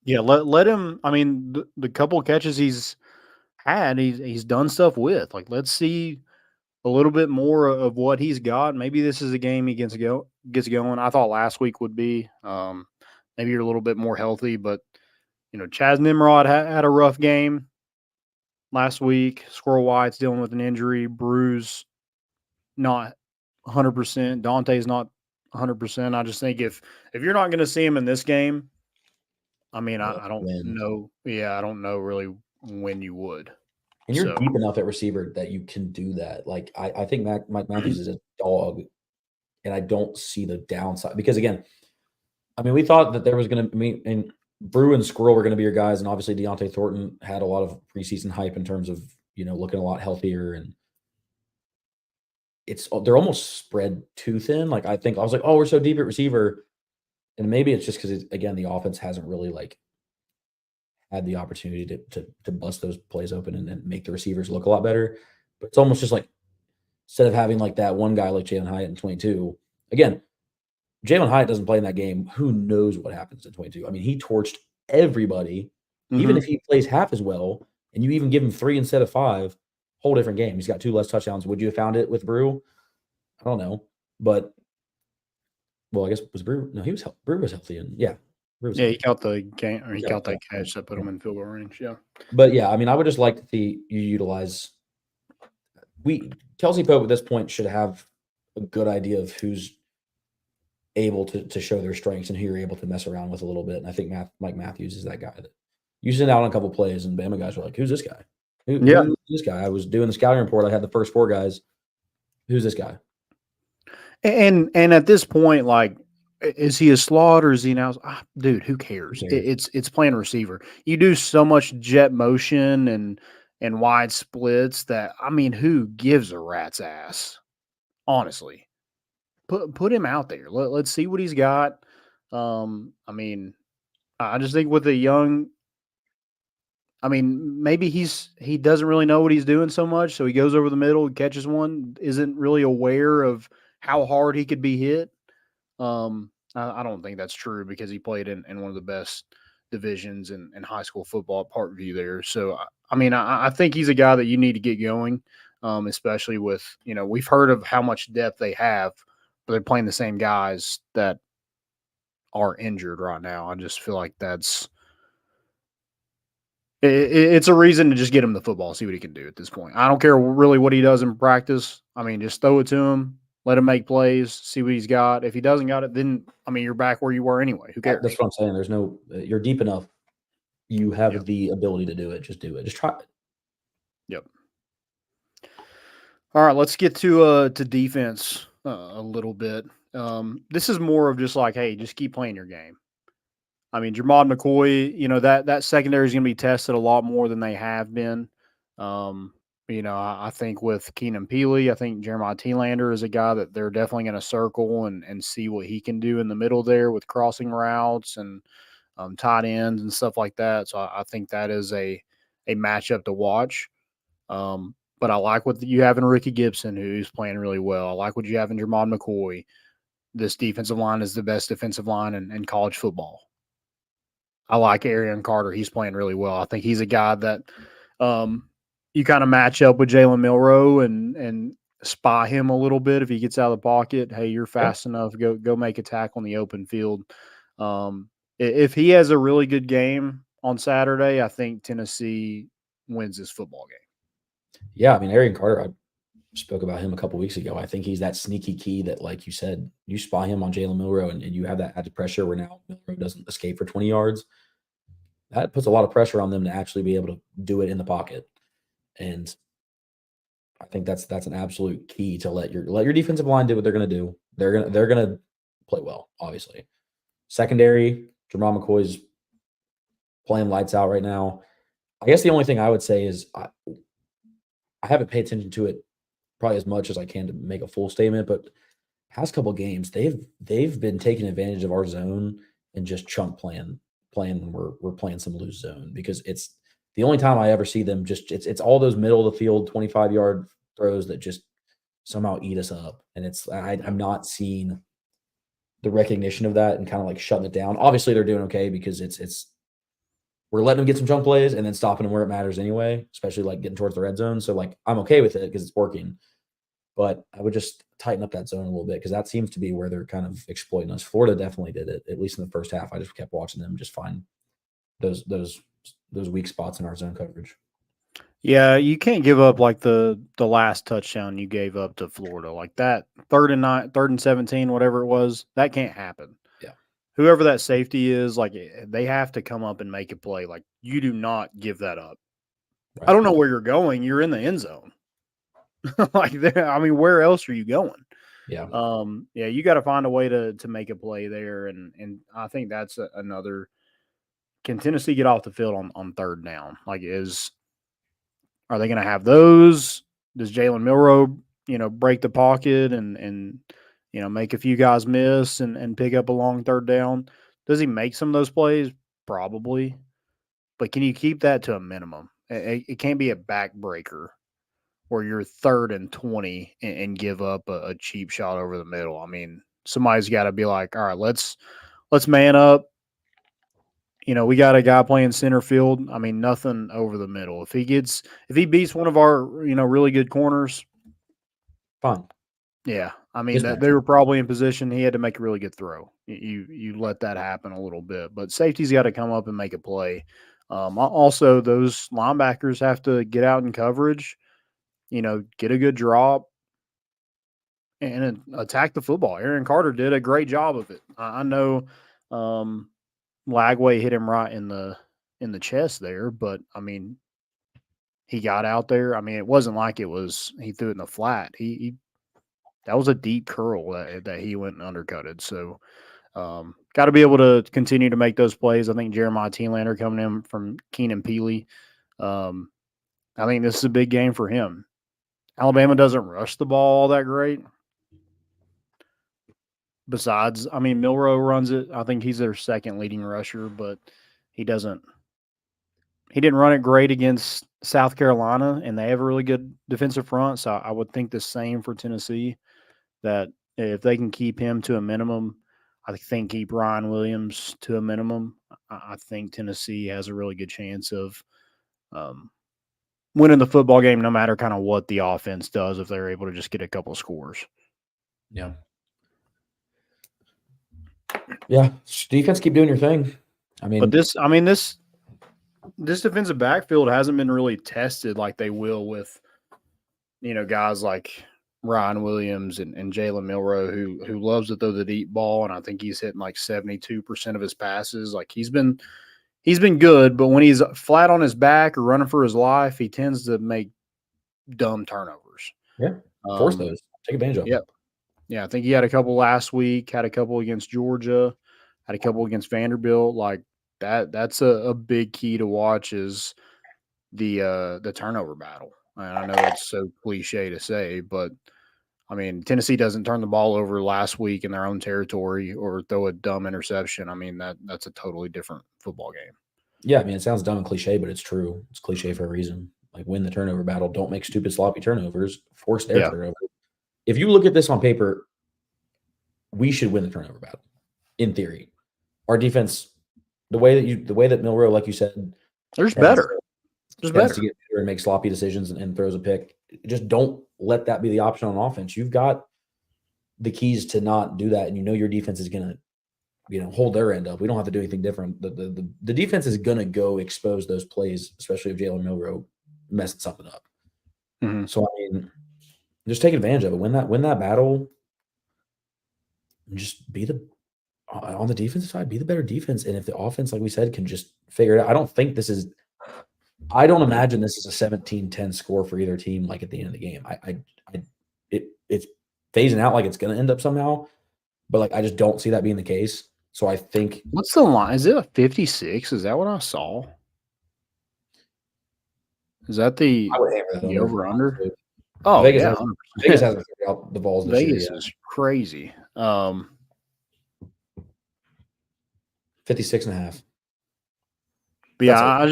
yeah, let him. I mean, the couple catches he's had, he's done stuff with. Like, let's see a little bit more of what he's got. Maybe this is a game he gets going. I thought last week would be. Maybe you're a little bit more healthy, but Chaz Nimrod had a rough game last week. Squirrel White's dealing with an injury. Bruce not 100%. Dante's not 100%. I just think if you're not going to see him in this game, I mean, I don't know. Yeah, I don't know really when you would. And you're deep enough at receiver that you can do that. Like, I think Mike Matthews is a dog, and I don't see the downside. Because, again, I mean, we thought that there was going to – and Brew and Squirrel were going to be your guys, and obviously Deontay Thornton had a lot of preseason hype in terms of, looking a lot healthier, and they're almost spread too thin. Like, I was like, oh, we're so deep at receiver, and maybe it's just because, again, the offense hasn't really, like, had the opportunity to bust those plays open and make the receivers look a lot better. But it's almost just like, instead of having like that one guy like Jalen Hyatt in 22, again, Jalen Hyatt doesn't play in that game. Who knows what happens in 22? I mean, he torched everybody. Mm-hmm. Even if he plays half as well, and you even give him 3 instead of 5, whole different game. He's got 2 less touchdowns. Would you have found it with Brew? I don't know, but well, I guess was Brew. No, Brew was healthy, and yeah, Brew was Yeah, he healthy. caught the game, or he Yeah, caught that yeah, catch that put him in field goal range. Yeah. But yeah, I mean, I would just like to see you utilize. Kelsey Pope at this point should have a good idea of who's able to show their strengths and who you're able to mess around with a little bit. And I think Mike Matthews is that guy that you send out on a couple plays, and Bama guys were like, "Who's this guy? Who's this guy?" I was doing the scouting report. I had the first 4 guys. Who's this guy? And at this point, like, is he a slot or is he now? Dude, who cares? It's playing receiver. You do so much jet motion and wide splits that, I mean, who gives a rat's ass? Honestly, put him out there. Let's see what he's got. I mean, I just think with a young. I mean, maybe he doesn't really know what he's doing so much, so he goes over the middle, catches one, isn't really aware of how hard he could be hit. I don't think that's true because he played in one of the best divisions in high school football at Parkview there. So, I mean, I think he's a guy that you need to get going, especially with, we've heard of how much depth they have, but they're playing the same guys that are injured right now. I just feel like it's a reason to just get him the football, see what he can do at this point. I don't care really what he does in practice. I mean, just throw it to him, let him make plays, see what he's got. If he doesn't got it, then, I mean, you're back where you were anyway. Who cares? That's what I'm saying. There's no you're deep enough. You have the ability to do it. Just do it. Just try it. Yep. All right, let's get to defense a little bit. This is more of just like, hey, just keep playing your game. I mean, Jermod McCoy, that secondary is going to be tested a lot more than they have been. I think with Keenan Peely, I think Jeremiah Thielander is a guy that they're definitely going to circle and see what he can do in the middle there with crossing routes and tight ends and stuff like that. So I think that is a matchup to watch. But I like what you have in Ricky Gibson, who's playing really well. I like what you have in Jermod McCoy. This defensive line is the best defensive line in college football. I like Arian Carter. He's playing really well. I think he's a guy that you kind of match up with Jalen Milroe and spy him a little bit if he gets out of the pocket. Hey, you're fast enough. Go make a tackle on the open field. If he has a really good game on Saturday, I think Tennessee wins this football game. Yeah, I mean, Arian Carter, I spoke about him a couple weeks ago. I think he's that sneaky key that, like you said, you spy him on Jalen Milroe and you have that added pressure where now Milroe doesn't escape for 20 yards. That puts a lot of pressure on them to actually be able to do it in the pocket. And I think that's an absolute key to let your defensive line do what they're going to do. They're gonna play well, obviously. Secondary, Jermod McCoy's playing lights out right now. I guess the only thing I would say is I haven't paid attention to it probably as much as I can to make a full statement, but past couple games they've been taking advantage of our zone and just chunk playing when we're playing some loose zone, because it's the only time I ever see them just it's all those middle of the field 25-yard throws that just somehow eat us up, and I'm not seeing the recognition of that and kind of like shutting it down. Obviously they're doing okay because it's we're letting them get some chunk plays and then stopping them where it matters anyway, especially like getting towards the red zone. So like I'm okay with it because it's working, but I would just tighten up that zone a little bit because that seems to be where they're kind of exploiting us. Florida definitely did it, at least in the first half. I just kept watching them just find those weak spots in our zone coverage. Yeah, you can't give up like the last touchdown you gave up to Florida, like that 3rd and 9, 3rd and 17, whatever it was. That can't happen. Yeah. Whoever that safety is, like, they have to come up and make a play. Like, you do not give that up. Right. I don't know where you're going. You're in the end zone. Where else are you going? Yeah. You got to find a way to make a play there, and I think that's another. Can Tennessee get off the field on 3rd down? Are they going to have those? Does Jalen Milroe, break the pocket and make a few guys miss and pick up a long 3rd down? Does he make some of those plays? Probably. But can you keep that to a minimum? It can't be a backbreaker where you're 3rd and 20 and give up a cheap shot over the middle. I mean, somebody's got to be like, all right, let's man up. We got a guy playing center field. I mean, nothing over the middle. If he beats one of our, really good corners, fine. Yeah. I mean, that they were probably in position. He had to make a really good throw. You let that happen a little bit, but safety's got to come up and make a play. Also, those linebackers have to get out in coverage, get a good drop and attack the football. Aaron Carter did a great job of it. I know Lagway hit him right in the chest there, but I mean, he got out there. I mean, it wasn't like he threw it in the flat. That was a deep curl that he went and undercutted. So, got to be able to continue to make those plays. I think Jeremiah Telander coming in from Keenan Peely. I think this is a big game for him. Alabama doesn't rush the ball all that great. Besides, I mean, Milroe runs it. I think he's their second leading rusher, but he didn't run it great against South Carolina, and they have a really good defensive front. So I would think the same for Tennessee, that if they can keep him to a minimum, I think keep Ryan Williams to a minimum, I think Tennessee has a really good chance of winning the football game, no matter kind of what the offense does, if they're able to just get a couple of scores. Yeah. Yeah. Defense, keep doing your thing. But this defensive backfield hasn't been really tested like they will with, guys like Ryan Williams and Jalen Milroe, who loves to throw the deep ball, and I think he's hitting like 72% of his passes. Like he's been good, but when he's flat on his back or running for his life, he tends to make dumb turnovers. Yeah, force those. Take advantage of them. Yep. Yeah, I think he had a couple last week, had a couple against Georgia, had a couple against Vanderbilt. Like that's a big key to watch is the turnover battle. And I know it's so cliche to say, but I mean, Tennessee doesn't turn the ball over last week in their own territory or throw a dumb interception. I mean, that's a totally different football game. Yeah, I mean, it sounds dumb and cliche, but it's true. It's cliche for a reason. Like, win the turnover battle. Don't make stupid, sloppy turnovers. Force their turnover. If you look at this on paper, we should win the turnover battle, in theory. Our defense, the way that Milroe, like you said, there's better. There's better to get better and make sloppy decisions and throws a pick. Just don't let that be the option on offense. You've got the keys to not do that, and your defense is going to, hold their end up. We don't have to do anything different. The defense is going to go expose those plays, especially if Jalen Milroe messed something up. Mm-hmm. So I mean, just take advantage of it. Win that battle. And just be on the defensive side, be the better defense. And if the offense, like we said, can just figure it out, I don't imagine this is a 17-10 score for either team. Like at the end of the game, it's phasing out like it's going to end up somehow, but like I just don't see that being the case. So I think what's the line? Is it a 56? Is that what I saw? Is that the over under? Oh, Vegas yeah, Vegas hasn't figured out the balls. Vegas is crazy. 56.5. But yeah,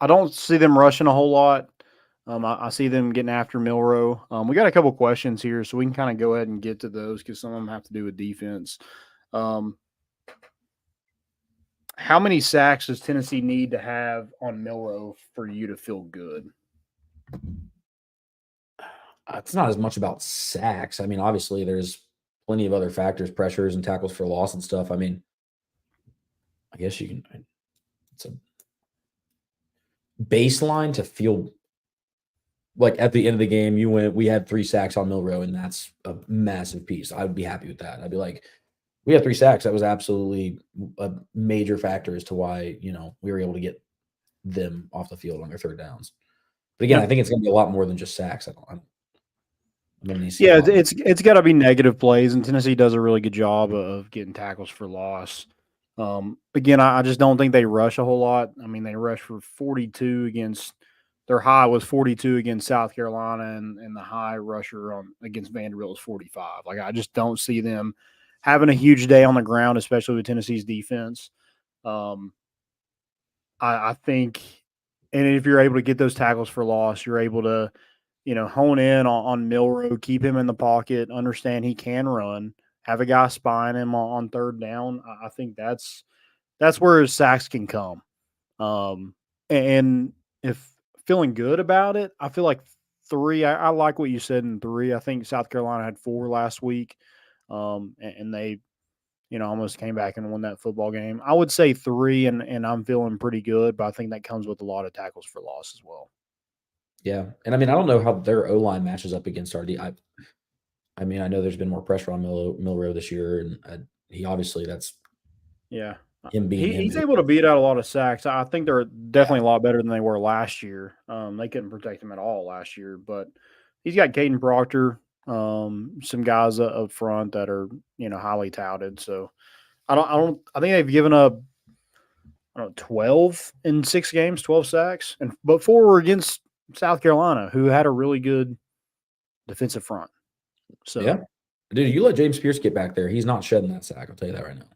I don't see them rushing a whole lot. I see them getting after Milroe. We got a couple questions here, so we can kind of go ahead and get to those because some of them have to do with defense. How many sacks does Tennessee need to have on Milroe for you to feel good? It's not as much about sacks. I mean, obviously, there's plenty of other factors, pressures and tackles for loss and stuff. I mean, I guess you can. It's a baseline to feel like at the end of the game, we had 3 sacks on Milroe, and that's a massive piece. I would be happy with that. I'd be like, we had 3 sacks. That was absolutely a major factor as to why, we were able to get them off the field on their third downs. But again, I think it's going to be a lot more than just sacks. It's got to be negative plays, and Tennessee does a really good job of getting tackles for loss. Again, I just don't think they rush a whole lot. I mean, they rushed for 42 against their high was 42 against South Carolina, and the high rusher against Vanderbilt was 45. Like, I just don't see them having a huge day on the ground, especially with Tennessee's defense. I think, and if you're able to get those tackles for loss, you're able to, hone in on Milroe, keep him in the pocket, understand he can run, have a guy spying him on third down. I think that's where his sacks can come. And if feeling good about it, I feel like 3. I like what you said in 3. I think South Carolina had 4 last week, and they, almost came back and won that football game. I would say 3, and I'm feeling pretty good, but I think that comes with a lot of tackles for loss as well. Yeah, and I don't know how their O-line matches up against our D. I know there's been more pressure on Milroe this year, and he obviously that's him being he's able to beat out a lot of sacks. I think they're definitely a lot better than they were last year. They couldn't protect him at all last year, but he's got Caden Proctor, some guys up front that are highly touted. So I think they've given up 12 in 6 games, 12 sacks, but 4 were against South Carolina, who had a really good defensive front. So yeah, dude, you let James Pierce get back there, he's not shedding that sack. I'll tell you that right now.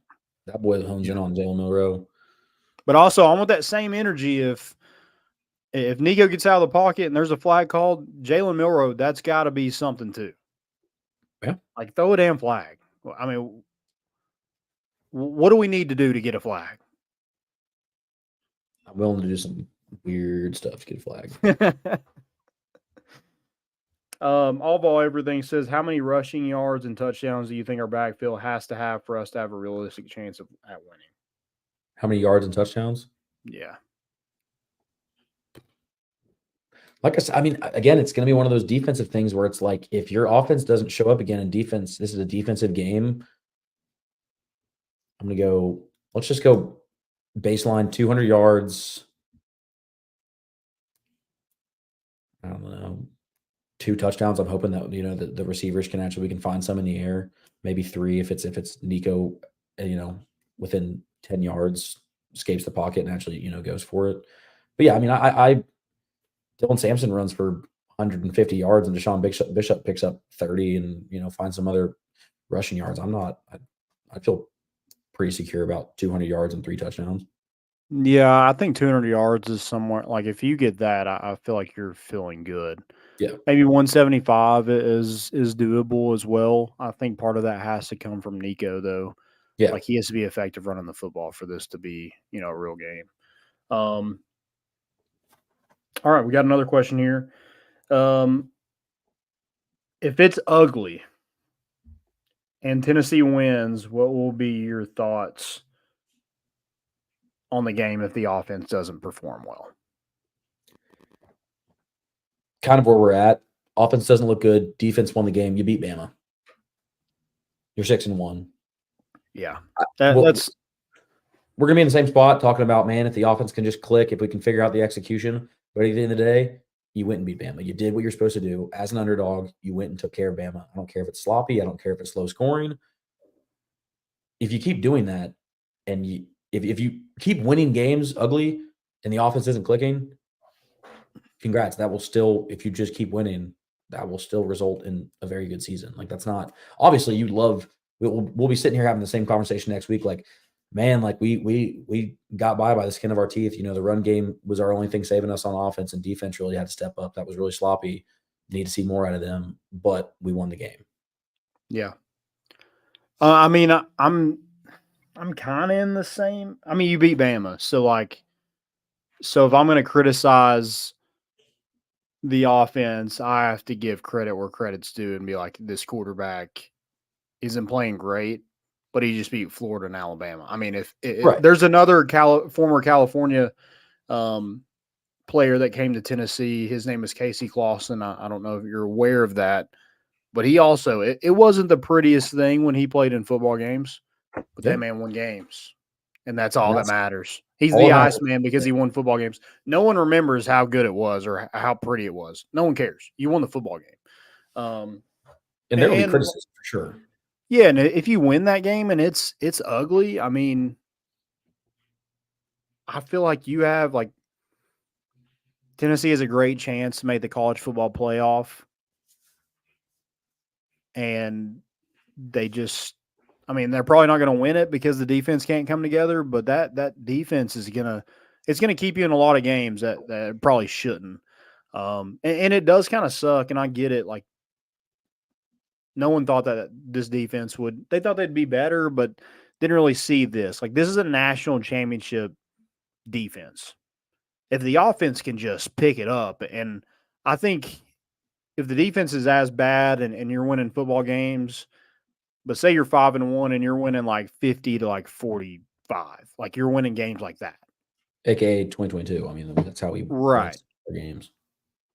That boy hones in on Jalen Milroe. But also, I want that same energy. If Nico gets out of the pocket and there's a flag called, Jalen Milroe, that's got to be something too. Yeah, like throw a damn flag. I mean, what do we need to do to get a flag? I'm willing to do some weird stuff to get a flag. All ball everything says, how many rushing yards and touchdowns do you think our backfield has to have for us to have a realistic chance at winning? How many yards and touchdowns? Yeah. Like I said, again, it's going to be one of those defensive things where it's like, if your offense doesn't show up again in defense, this is a defensive game. Let's just go baseline 200 yards. I don't know. 2 touchdowns. I'm hoping that the receivers we can find some in the air, maybe 3 if it's Nico, within 10 yards escapes the pocket and actually goes for it. But yeah, Dylan Sampson runs for 150 yards and Deshaun Bishop picks up 30 and finds some other rushing yards. I feel pretty secure about 200 yards and 3 touchdowns. Yeah, I think 200 yards is somewhere like if you get that, I feel like you're feeling good. Yeah, maybe 175 is doable as well. I think part of that has to come from Nico though. Yeah, like he has to be effective running the football for this to be a real game. All right, we got another question here. If it's ugly and Tennessee wins, what will be your thoughts on the game if the offense doesn't perform well? Kind of where we're at. Offense doesn't look good. Defense won the game. You beat Bama. You're 6-1. Yeah. We're going to be in the same spot talking about, man, if the offense can just click, if we can figure out the execution. But at the end of the day, you went and beat Bama. You did what you're supposed to do. As an underdog, you went and took care of Bama. I don't care if it's sloppy. I don't care if it's low scoring. If you keep doing that and if you keep winning games ugly and the offense isn't clicking, congrats. That will still, if you just keep winning, that will still result in a very good season. Like that's not, obviously we'll be sitting here having the same conversation next week. Like, man, like we got by the skin of our teeth. The run game was our only thing saving us on offense, and defense really had to step up. That was really sloppy. Need to see more out of them, but we won the game. Yeah. I'm kind of in the same. You beat Bama. So if I'm going to criticize the offense, I have to give credit where credit's due and be like, this quarterback isn't playing great, but he just beat Florida and Alabama. If there's another former California player that came to Tennessee, his name is Casey Clausen. I don't know if you're aware of that, but he also, it wasn't the prettiest thing when he played in football games, but that man won games, and that's all that matters. He's the Iceman because he won football games. No one remembers how good it was or how pretty it was. No one cares. You won the football game. And there will be criticism for sure. Yeah, and if you win that game and it's ugly, I feel like you have Tennessee has a great chance to make the college football playoff. And they just they're probably not going to win it because the defense can't come together, but that defense is it's going to keep you in a lot of games that probably shouldn't. And it does kind of suck, and I get it. Like, no one thought that this defense they thought they'd be better, but didn't really see this. Like, this is a national championship defense. If the offense can just pick it up, and I think if the defense is as bad and you're winning football games, but say you're 5-1 and you're winning like 50 to like 45, like you're winning games like that. AKA 2022. I mean, that's how we Right. win games.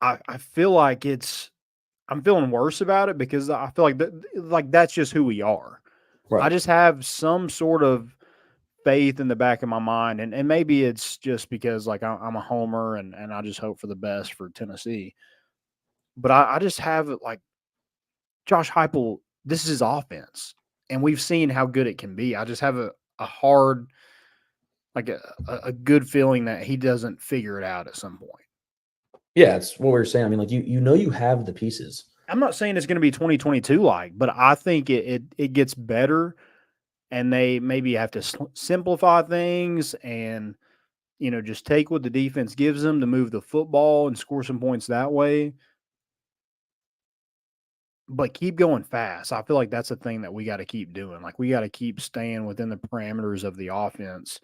I feel like I'm feeling worse about it because I feel like that's just who we are. Right. I just have some sort of faith in the back of my mind, and maybe it's just because like I'm a homer and I just hope for the best for Tennessee. But I just have it like Josh Heupel, this is his offense, and we've seen how good it can be. I just have a hard, like a good feeling that he doesn't figure it out at some point. Yeah, it's what we were saying. I mean, like you have the pieces. I'm not saying it's going to be 2022 like, but I think it gets better, and they maybe have to simplify things and just take what the defense gives them to move the football and score some points that way. But keep going fast. I feel like that's a thing that we got to keep doing. Like we got to keep staying within the parameters of the offense.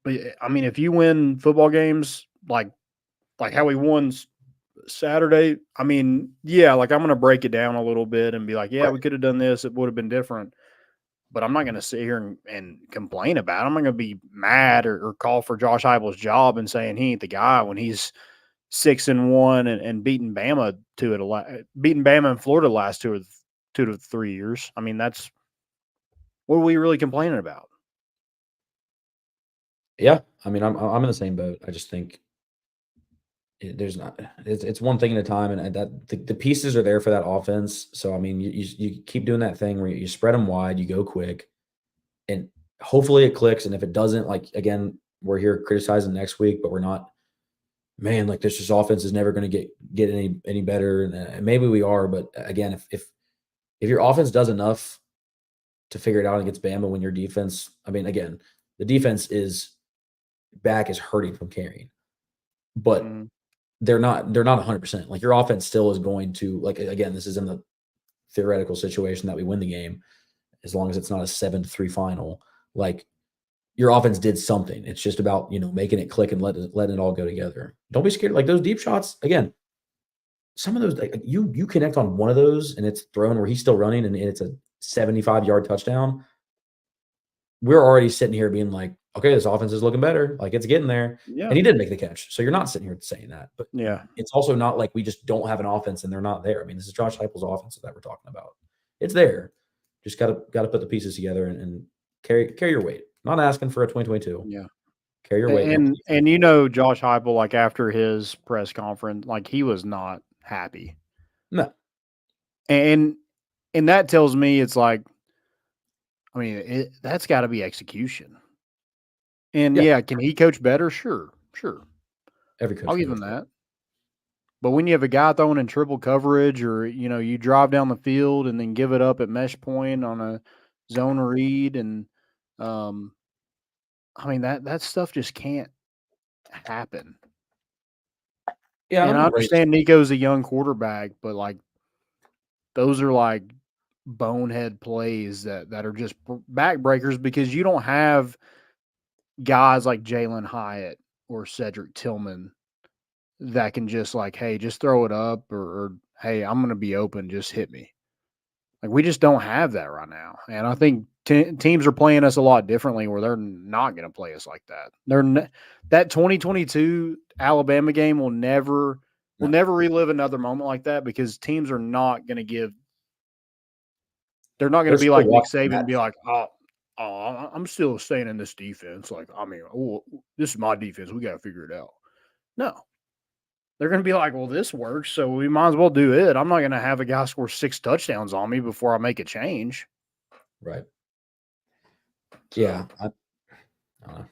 But I mean, if you win football games like how we won Saturday, I mean, yeah, like I'm going to break it down a little bit and be like, yeah, we could have done this. It would have been different. But I'm not going to sit here and complain about it. I'm not going to be mad or call for Josh Heupel's job and saying he ain't the guy when he's 6-1 and beating Bama beating Bama in Florida the last 2 to 3 years. I mean, that's what are we really complaining about? Yeah, I mean, I'm in the same boat. I just think it's one thing at a time, and that the pieces are there for that offense. So I mean, you keep doing that thing where you spread them wide, you go quick, and hopefully it clicks. And if it doesn't, like again, we're here criticizing next week, but we're not. Man, like this offense is never going to get any better, and maybe we are. But again, if your offense does enough to figure it out against Bama, when your defense, I mean, again, the defense is hurting from carrying, but they're not 100%. Like your offense still is going to, like, again, this is in the theoretical situation that we win the game, as long as it's not a 7-3 final. Like your offense did something. It's just about making it click and letting it all go together. Don't be scared. Like those deep shots, again, some of those, like, you connect on one of those and it's thrown where he's still running and it's a 75-yard touchdown. We're already sitting here being like, okay, this offense is looking better. Like it's getting there. Yeah. And he did make the catch. So you're not sitting here saying that. But yeah, it's also not like we just don't have an offense and they're not there. I mean, this is Josh Heupel's offense that we're talking about. It's there. Just gotta put the pieces together and carry your weight. Not asking for a 2022. Yeah. Carry your weight. And Josh Heupel, like after his press conference, like he was not happy. No. And that tells me it's like, I mean, that's got to be execution. And yeah, can he coach better? Sure. Every coach. I'll give him that. But when you have a guy throwing in triple coverage, or you drive down the field and then give it up at mesh point on a zone read, and I mean that stuff just can't happen. Yeah, and I understand Nico's a young quarterback, but like those are like bonehead plays that are just backbreakers because you don't have guys like Jalen Hyatt or Cedric Tillman that can just like, hey, just throw it up, or hey, I'm going to be open, just hit me. Like we just don't have that right now. And I think teams are playing us a lot differently where they're not going to play us like that. That 2022 Alabama game will never relive another moment like that because teams are not going to give. They're not going to be like Nick Saban and be like, oh, I'm still staying in this defense. Like, I mean, this is my defense. We got to figure it out. No. They're going to be like, well, this works, so we might as well do it. I'm not going to have a guy score 6 touchdowns on me before I make a change. Right. So, yeah. I don't know.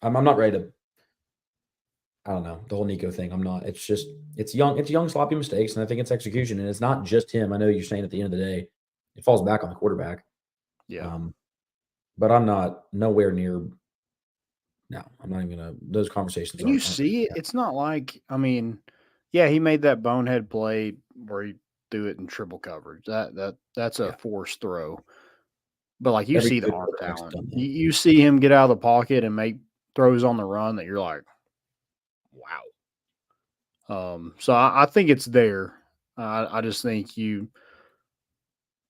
I'm not ready to – I don't know. The whole Nico thing, I'm not. It's just – it's young, sloppy mistakes, and I think it's execution. And it's not just him. I know you're saying at the end of the day, it falls back on the quarterback. Yeah. But I'm not nowhere near – no, I'm not even going to – those conversations. And you see it. It's not like – I mean, yeah, he made that bonehead play where he threw it in triple coverage. That's a forced throw. But, like, you see the arm talent. You see him get out of the pocket and make throws on the run that you're like, So I think it's there. I just think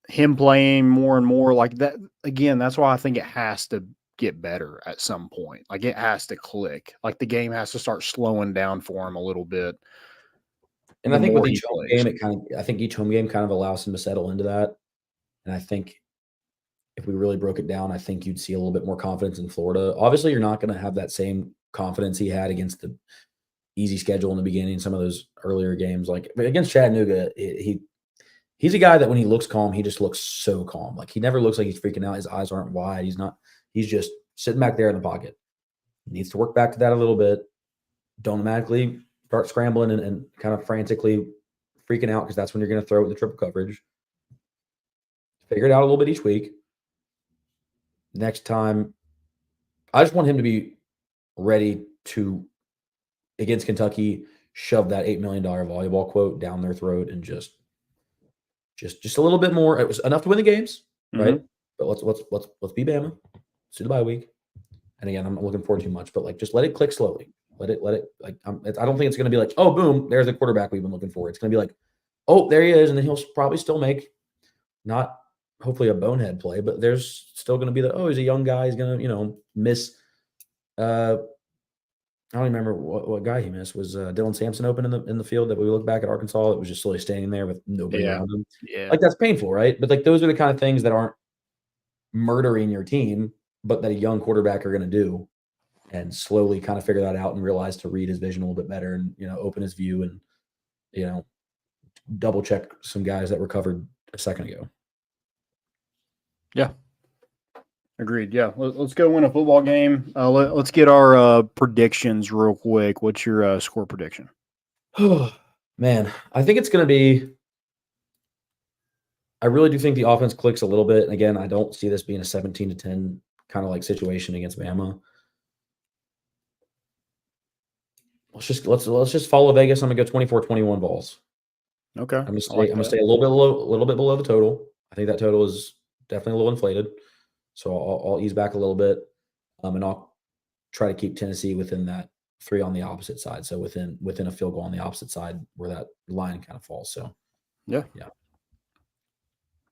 him playing more and more like that again. That's why I think it has to get better at some point. Like it has to click. Like the game has to start slowing down for him a little bit. And I think with each home game, I think each home game kind of allows him to settle into that. And I think if we really broke it down, I think you'd see a little bit more confidence in Florida. Obviously, you're not going to have that same confidence he had against the easy schedule in the beginning, some of those earlier games. Like against Chattanooga, he's a guy that when he looks calm, he just looks so calm. Like he never looks like he's freaking out. His eyes aren't wide. He's just sitting back there in the pocket. He needs to work back to that a little bit. Don't automatically start scrambling and kind of frantically freaking out because that's when you're going to throw it with the triple coverage. Figure it out a little bit each week. Next time, I just want him to be ready to, against Kentucky, shove that $8 million volleyball quote down their throat and just a little bit more. It was enough to win the games, right? But let's be Bama. Let's do the bye week. And again, I'm not looking forward to too much, but like just let it click slowly. Let it like I don't think it's going to be like, oh boom, there's the quarterback we've been looking for. It's going to be like, oh, there he is, and then he'll probably still make not hopefully a bonehead play, but there's still going to be he's a young guy, he's going to miss. I don't remember what guy he missed. Was Dylan Sampson open in the field that we look back at Arkansas? It was just slowly standing there with nobody around him. Yeah, like that's painful, right? But like those are the kind of things that aren't murdering your team, but that a young quarterback are going to do, and slowly kind of figure that out and realize to read his vision a little bit better and open his view and double check some guys that were covered a second ago. Yeah. Agreed. Yeah. Let's go win a football game. Let's get our predictions real quick. What's your score prediction? Man, I think it's going to be – I really do think the offense clicks a little bit. And again, I don't see this being a 17-10 kind of like situation against Bama. Let's just follow Vegas. I'm going to go 24-21 balls. Okay. I'm going to stay a little bit below the total. I think that total is definitely a little inflated. So I'll ease back a little bit, and I'll try to keep Tennessee within that 3 on the opposite side. So within a field goal on the opposite side where that line kind of falls. So yeah.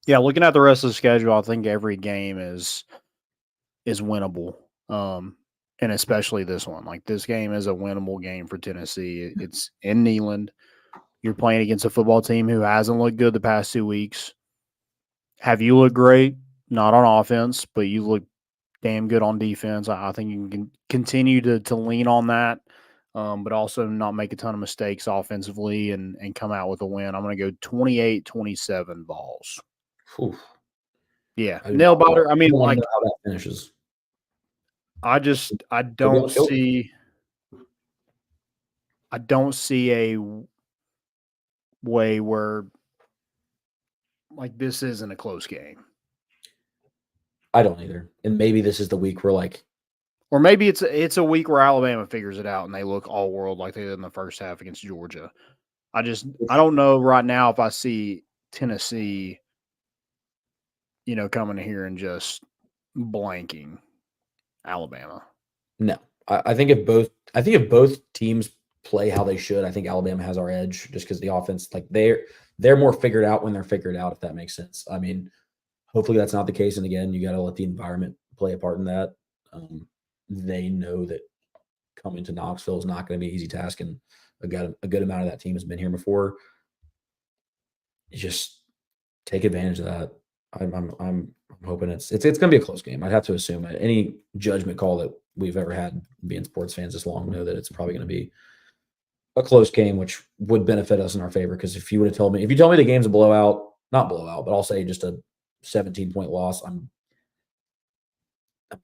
Looking at the rest of the schedule, I think every game is winnable, and especially this one. Like this game is a winnable game for Tennessee. It's in Neyland. You're playing against a football team who hasn't looked good the past 2 weeks. Have you looked great? Not on offense, but you look damn good on defense. I think you can continue to lean on that, but also not make a ton of mistakes offensively and come out with a win. I'm going to go 28-27 balls. Oof. Yeah, nail biter. I mean, like how that finishes. I don't see a way where like this isn't a close game. I don't either. And maybe this is the week where or maybe it's a week where Alabama figures it out and they look all world like they did in the first half against Georgia. I don't know right now if I see Tennessee, coming here and just blanking Alabama. No, I think if both teams play how they should, I think Alabama has our edge just because the offense, like they're more figured out when they're figured out, if that makes sense. I mean, hopefully that's not the case. And again, you got to let the environment play a part in that. They know that coming to Knoxville is not going to be an easy task. And a good amount of that team has been here before. Just take advantage of that. I'm hoping it's going to be a close game. I'd have to assume any judgment call that we've ever had being sports fans this long know that it's probably going to be a close game, which would benefit us in our favor. Because if you told me the game's a blowout, not blowout, but I'll say just a 17-point loss, I'm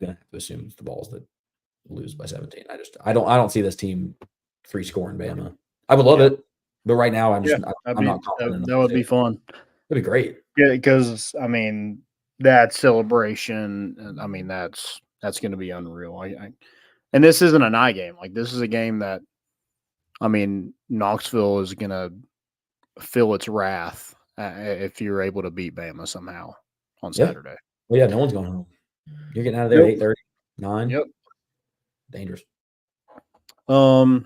gonna have to assume it's the Vols that lose by 17. I don't see this team 3-scoring Bama. I would love it, but right now I'm not confident. That would be fun. That'd be great. Yeah, because I mean that celebration. I mean that's going to be unreal. And this isn't a night game. Like this is a game that, I mean, Knoxville is going to feel its wrath if you're able to beat Bama somehow on Saturday. Well, yeah, no one's going home. You're getting out of there at 8:30, 9. Yep. Dangerous. All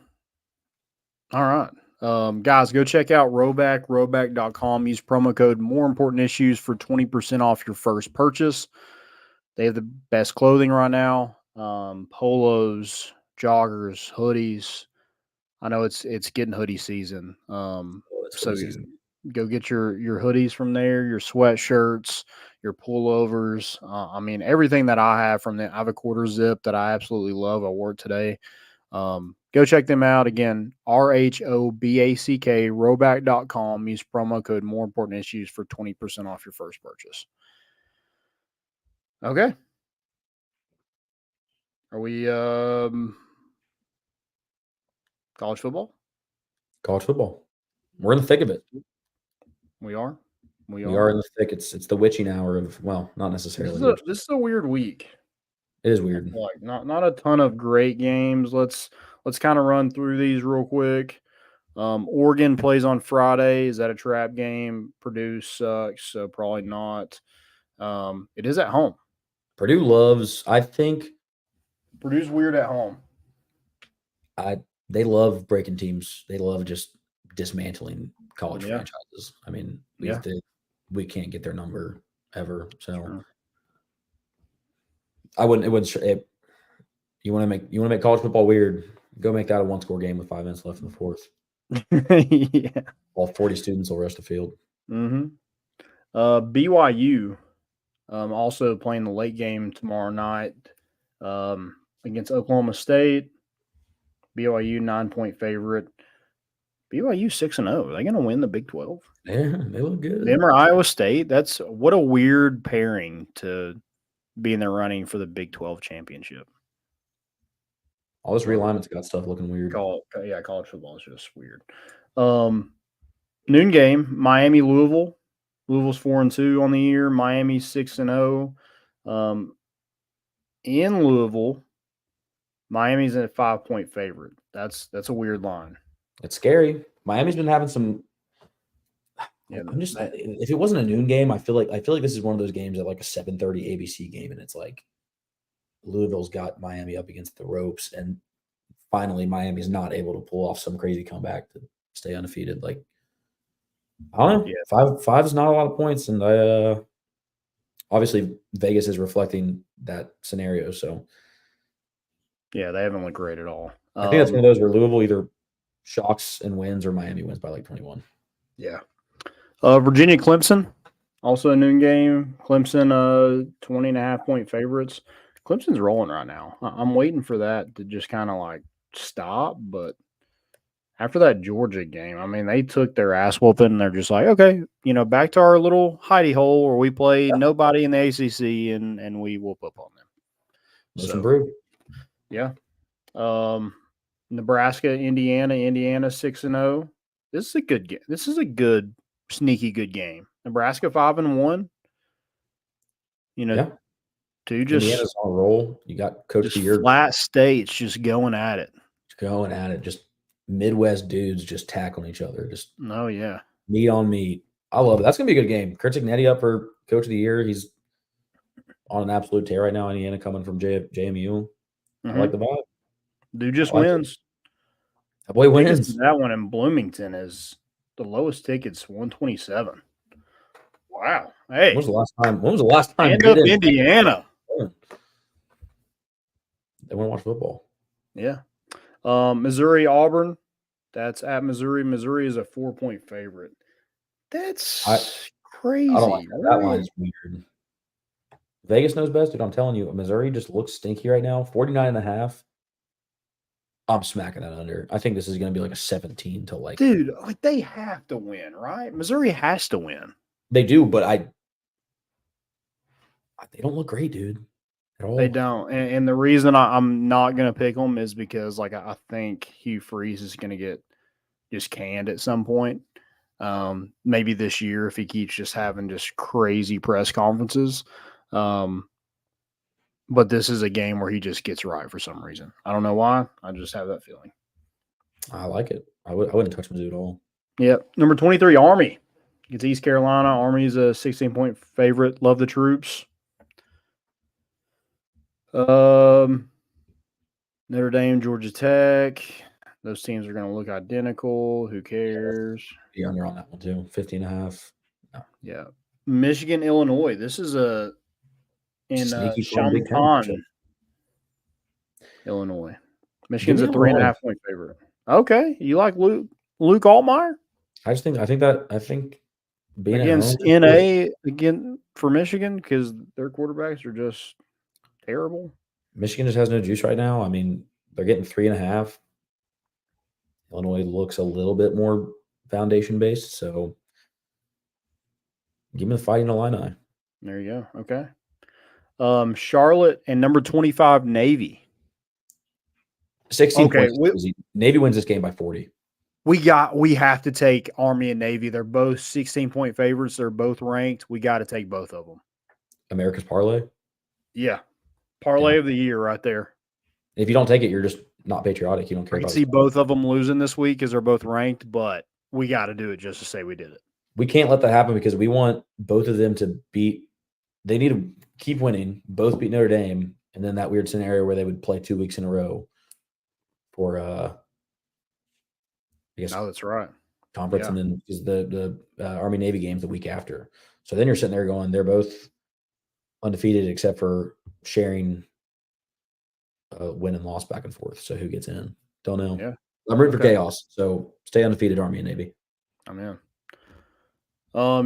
right. Guys, go check out roback.com. Use promo code More Important Issues for 20% off your first purchase. They have the best clothing right now. Polos, joggers, hoodies. I know it's getting hoodie season. So go get your hoodies from there, your sweatshirts, your pullovers. I mean, everything that I have from them. I have a quarter zip that I absolutely love. I wore it today. Go check them out again. RHOBACK, roback.com. Use promo code More Important Issues for 20% off your first purchase. Okay. Are we college football? College football. We're in the thick of it. We are. We are in the thick. It's the witching hour of, well, not necessarily. This is a weird week. It is weird. Like not a ton of great games. Let's kind of run through these real quick. Oregon plays on Friday. Is that a trap game? Purdue sucks, so probably not. It is at home. Purdue loves, I think. Purdue's weird at home. They love breaking teams. They love just dismantling college franchises. I mean, we can't get their number ever. So sure. You want to make college football weird, go make that a one-score game with 5 minutes left in the fourth. Yeah. All 40 students will rush the field. Mm-hmm. BYU also playing the late game tomorrow night against Oklahoma State. BYU 9-point favorite. BYU 6-0. Are they going to win the Big 12? Yeah, they look good. Them or Iowa State. That's what a weird pairing to be in the running for the Big 12 championship. All this realignment's got stuff looking weird. College football is just weird. Noon game, Miami, Louisville. Louisville's 4-2 on the year. Miami's 6-0. In Louisville, Miami's a 5-point favorite. That's a weird line. It's scary. Miami's been having some. Yeah, if it wasn't a noon game, I feel like this is one of those games at like a 7:30 ABC game, and it's like Louisville's got Miami up against the ropes, and finally Miami's not able to pull off some crazy comeback to stay undefeated. Like, I don't know. Yeah. Five is not a lot of points, and obviously Vegas is reflecting that scenario. So yeah, they haven't looked great at all. I think that's one of those where Louisville either shocks and wins, or Miami wins by like 21. Yeah. Virginia, Clemson, also a noon game. Clemson, 20.5-point favorites. Clemson's rolling right now. I'm waiting for that to just kind of like stop, but after that Georgia game, I mean, they took their ass whooping, and they're just like, okay, back to our little hidey hole where we play nobody in the ACC, and we whoop up on them. Listen, brew. Yeah. Nebraska, Indiana 6-0. This is a good game. This is a good, sneaky good game. Nebraska 5-1. Two just Indiana's on a roll. You got Coach of the Year. Flat states just going at it. Just Midwest dudes just tackling each other. Just meat on meat. I love it. That's gonna be a good game. Kurt Cignetti up for Coach of the Year. He's on an absolute tear right now. Indiana coming from JMU. I like the vibe. Dude just wins. That boy wins. That one in Bloomington is the lowest ticket's 127. Wow. Hey. When was the last time? End up Indiana. They want to watch football. Yeah. Missouri, Auburn. That's at Missouri. Missouri is a 4-point favorite. That's crazy. I don't like that. That line is weird. Vegas knows best, dude. I'm telling you, Missouri just looks stinky right now. 49.5. I'm smacking that under. I think this is going to be like a 17 to like. Dude, like they have to win, right? Missouri has to win. They do, but they don't look great, dude. At all. They don't. And the reason I'm not going to pick them is because like I think Hugh Freeze is going to get just canned at some point. Maybe this year if he keeps just having just crazy press conferences. But this is a game where he just gets right for some reason. I don't know why. I just have that feeling. I like it. I wouldn't touch Mizzou at all. Yep. Number 23, Army. It's East Carolina. Army's a 16-point favorite. Love the troops. Notre Dame, Georgia Tech. Those teams are going to look identical. Who cares? Be under on that one too. 50.5. Yeah. Michigan, Illinois. This is in Sneaky fun Big Ten Champaign, Illinois. Michigan's a 3.5 point favorite. Okay. You like Luke Altmaier? I think being against at home NA again for Michigan because their quarterbacks are just terrible. Michigan just has no juice right now. I mean, they're getting 3.5. Illinois looks a little bit more foundation based, so give me the Fighting Illini. There you go. Okay. Charlotte and number 25 Navy. 16 Okay, points. Navy wins this game by 40. We have to take Army and Navy. They're both 16-point favorites. They're both ranked. We got to take both of them. America's parlay. Yeah. Parlay of the year right there. If you don't take it, you're just not patriotic. You don't care I can about see it. both of them losing this week because they're both ranked, but we got to do it just to say we did it. We can't let that happen because we want both of them to beat. They need to keep winning, both beat Notre Dame, and then that weird scenario where they would play 2 weeks in a row for I guess that's right. Conference, and then is the Army Navy games the week after. So then you're sitting there going, they're both undefeated except for sharing win and loss back and forth. So who gets in? Don't know. Yeah. I'm rooting for chaos. So stay undefeated, Army and Navy. I'm in.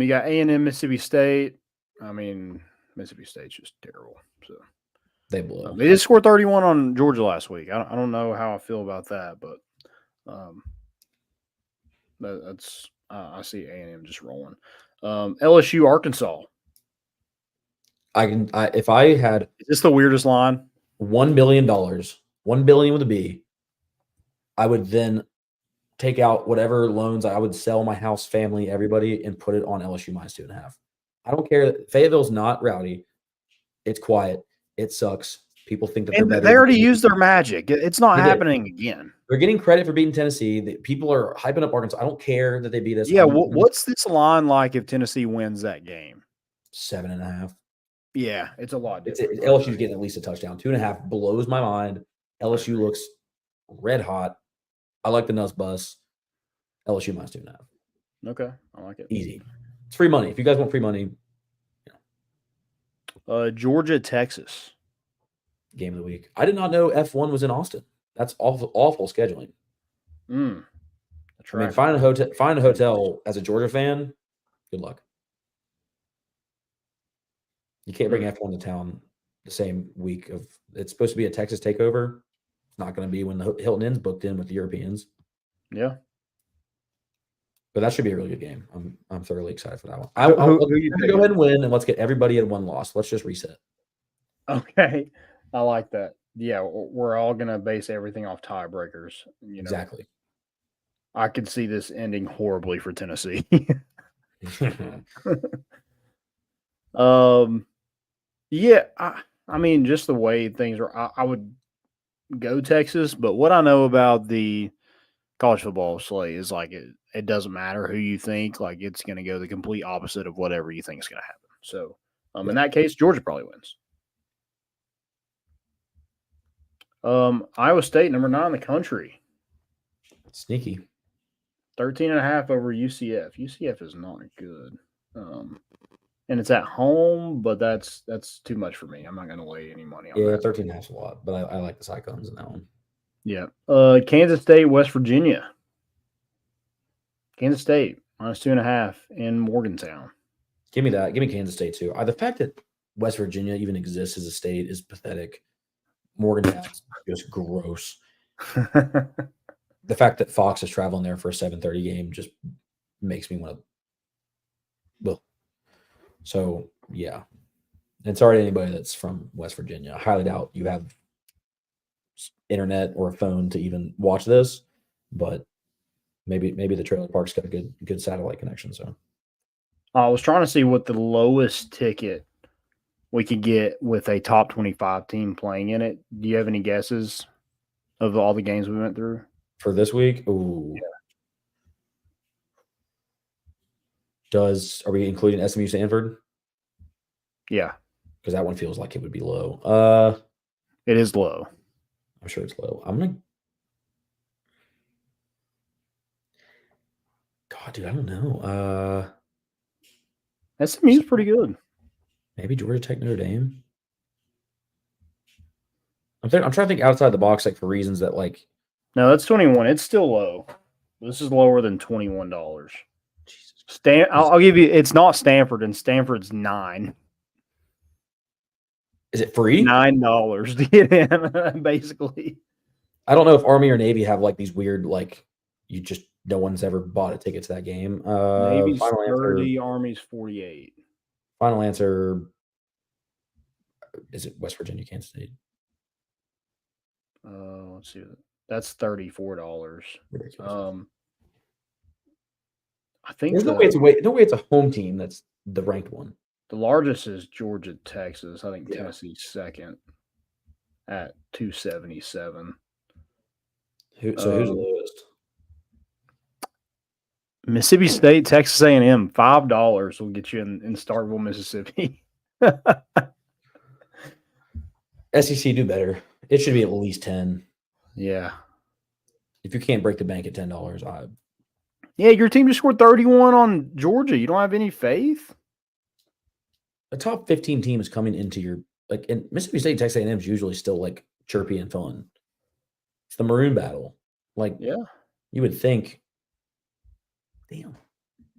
You got A&M, Mississippi State. I mean, Mississippi State's just terrible. So they blow. They did score 31 on Georgia last week. I don't know how I feel about that, but that's I see A&M just rolling. LSU, Arkansas. If I had, is this the weirdest line? $1 billion, $1 billion with a B, I would then take out whatever loans I would sell my house, family, everybody, and put it on LSU minus 2.5. I don't care. Fayetteville's not rowdy. It's quiet. It sucks. People think that they're better. They already used their magic. It's not happening again. They're getting credit for beating Tennessee. People are hyping up Arkansas. I don't care that they beat us. Yeah, what's this line like if Tennessee wins that game? 7.5. Yeah, it's a lot different. LSU's getting at least a touchdown. 2.5 blows my mind. LSU looks red hot. I like the Nuss Bus. LSU minus 2.5. Okay, I like it. Easy. It's free money. If you guys want free money. Georgia, Texas. Game of the week. I did not know F1 was in Austin. That's awful scheduling. I mean, find a hotel as a Georgia fan. Good luck. You can't bring F1 to town the same week of. It's supposed to be a Texas takeover. It's not going to be when the Hilton Inn's booked in with the Europeans. Yeah, but that should be a really good game. I'm thoroughly excited for that one. I'll go ahead and win, and let's get everybody at one loss. Let's just reset. Okay, I like that. Yeah, we're all going to base everything off tiebreakers. Exactly. I could see this ending horribly for Tennessee. Yeah, I mean, just the way things are, I would go Texas, but what I know about the college football slate is like it doesn't matter who you think, like it's going to go the complete opposite of whatever you think is going to happen. So, in that case, Georgia probably wins. Iowa State, number 9 in the country. Sneaky. 13.5 over UCF. UCF is not good. And it's at home, but that's too much for me. I'm not going to lay any money on that. 13.5 is a lot, but I like the Cyclones in that one. Yeah. Kansas State, West Virginia. Kansas State, minus 2.5 in Morgantown. Give me that. Give me Kansas State, too. The fact that West Virginia even exists as a state is pathetic. Morgantown's just gross. The fact that Fox is traveling there for a 7:30 game just makes me want to. Well, so yeah, and sorry to anybody that's from West Virginia. I highly doubt you have internet or a phone to even watch this, but maybe the trailer park's got a good satellite connection. So I was trying to see what the lowest ticket we could get with a top 25 team playing in it. Do you have any guesses of all the games we went through? For this week? Ooh. Yeah. Are we including SMU Stanford? Yeah. Because that one feels like it would be low. It is low. I'm sure it's low. God, dude, I don't know. SMU's pretty good. Maybe Georgia Tech, Notre Dame. I'm trying to think outside the box, like for reasons that like. No, that's 21. It's still low. This is lower than $21. Jesus. I'll give you. It's not Stanford, and Stanford's $9. Is it free? $9 to get in, basically. I don't know if Army or Navy have like these weird like you just no one's ever bought a ticket to that game. Navy's Final 30, answer, Army's 48. final answer. Is it West Virginia, Kansas State? Let's see. That's $34. Ridiculous. I think There's no way it's a home team that's the ranked one. the largest is Georgia, Texas. I think Yeah. Tennessee's second at 277. Who's the lowest? Mississippi State, Texas A&M, $5 will get you in Starkville, Mississippi. SEC do better. It should be at least 10. Yeah. If you can't break the bank at $10, Yeah, your team just scored 31 on Georgia. You don't have any faith? the top 15 team is coming into your like in Mississippi State, Texas A&M is usually still like chirpy and fun. It's the Maroon Battle. Like, Yeah. you would think, damn,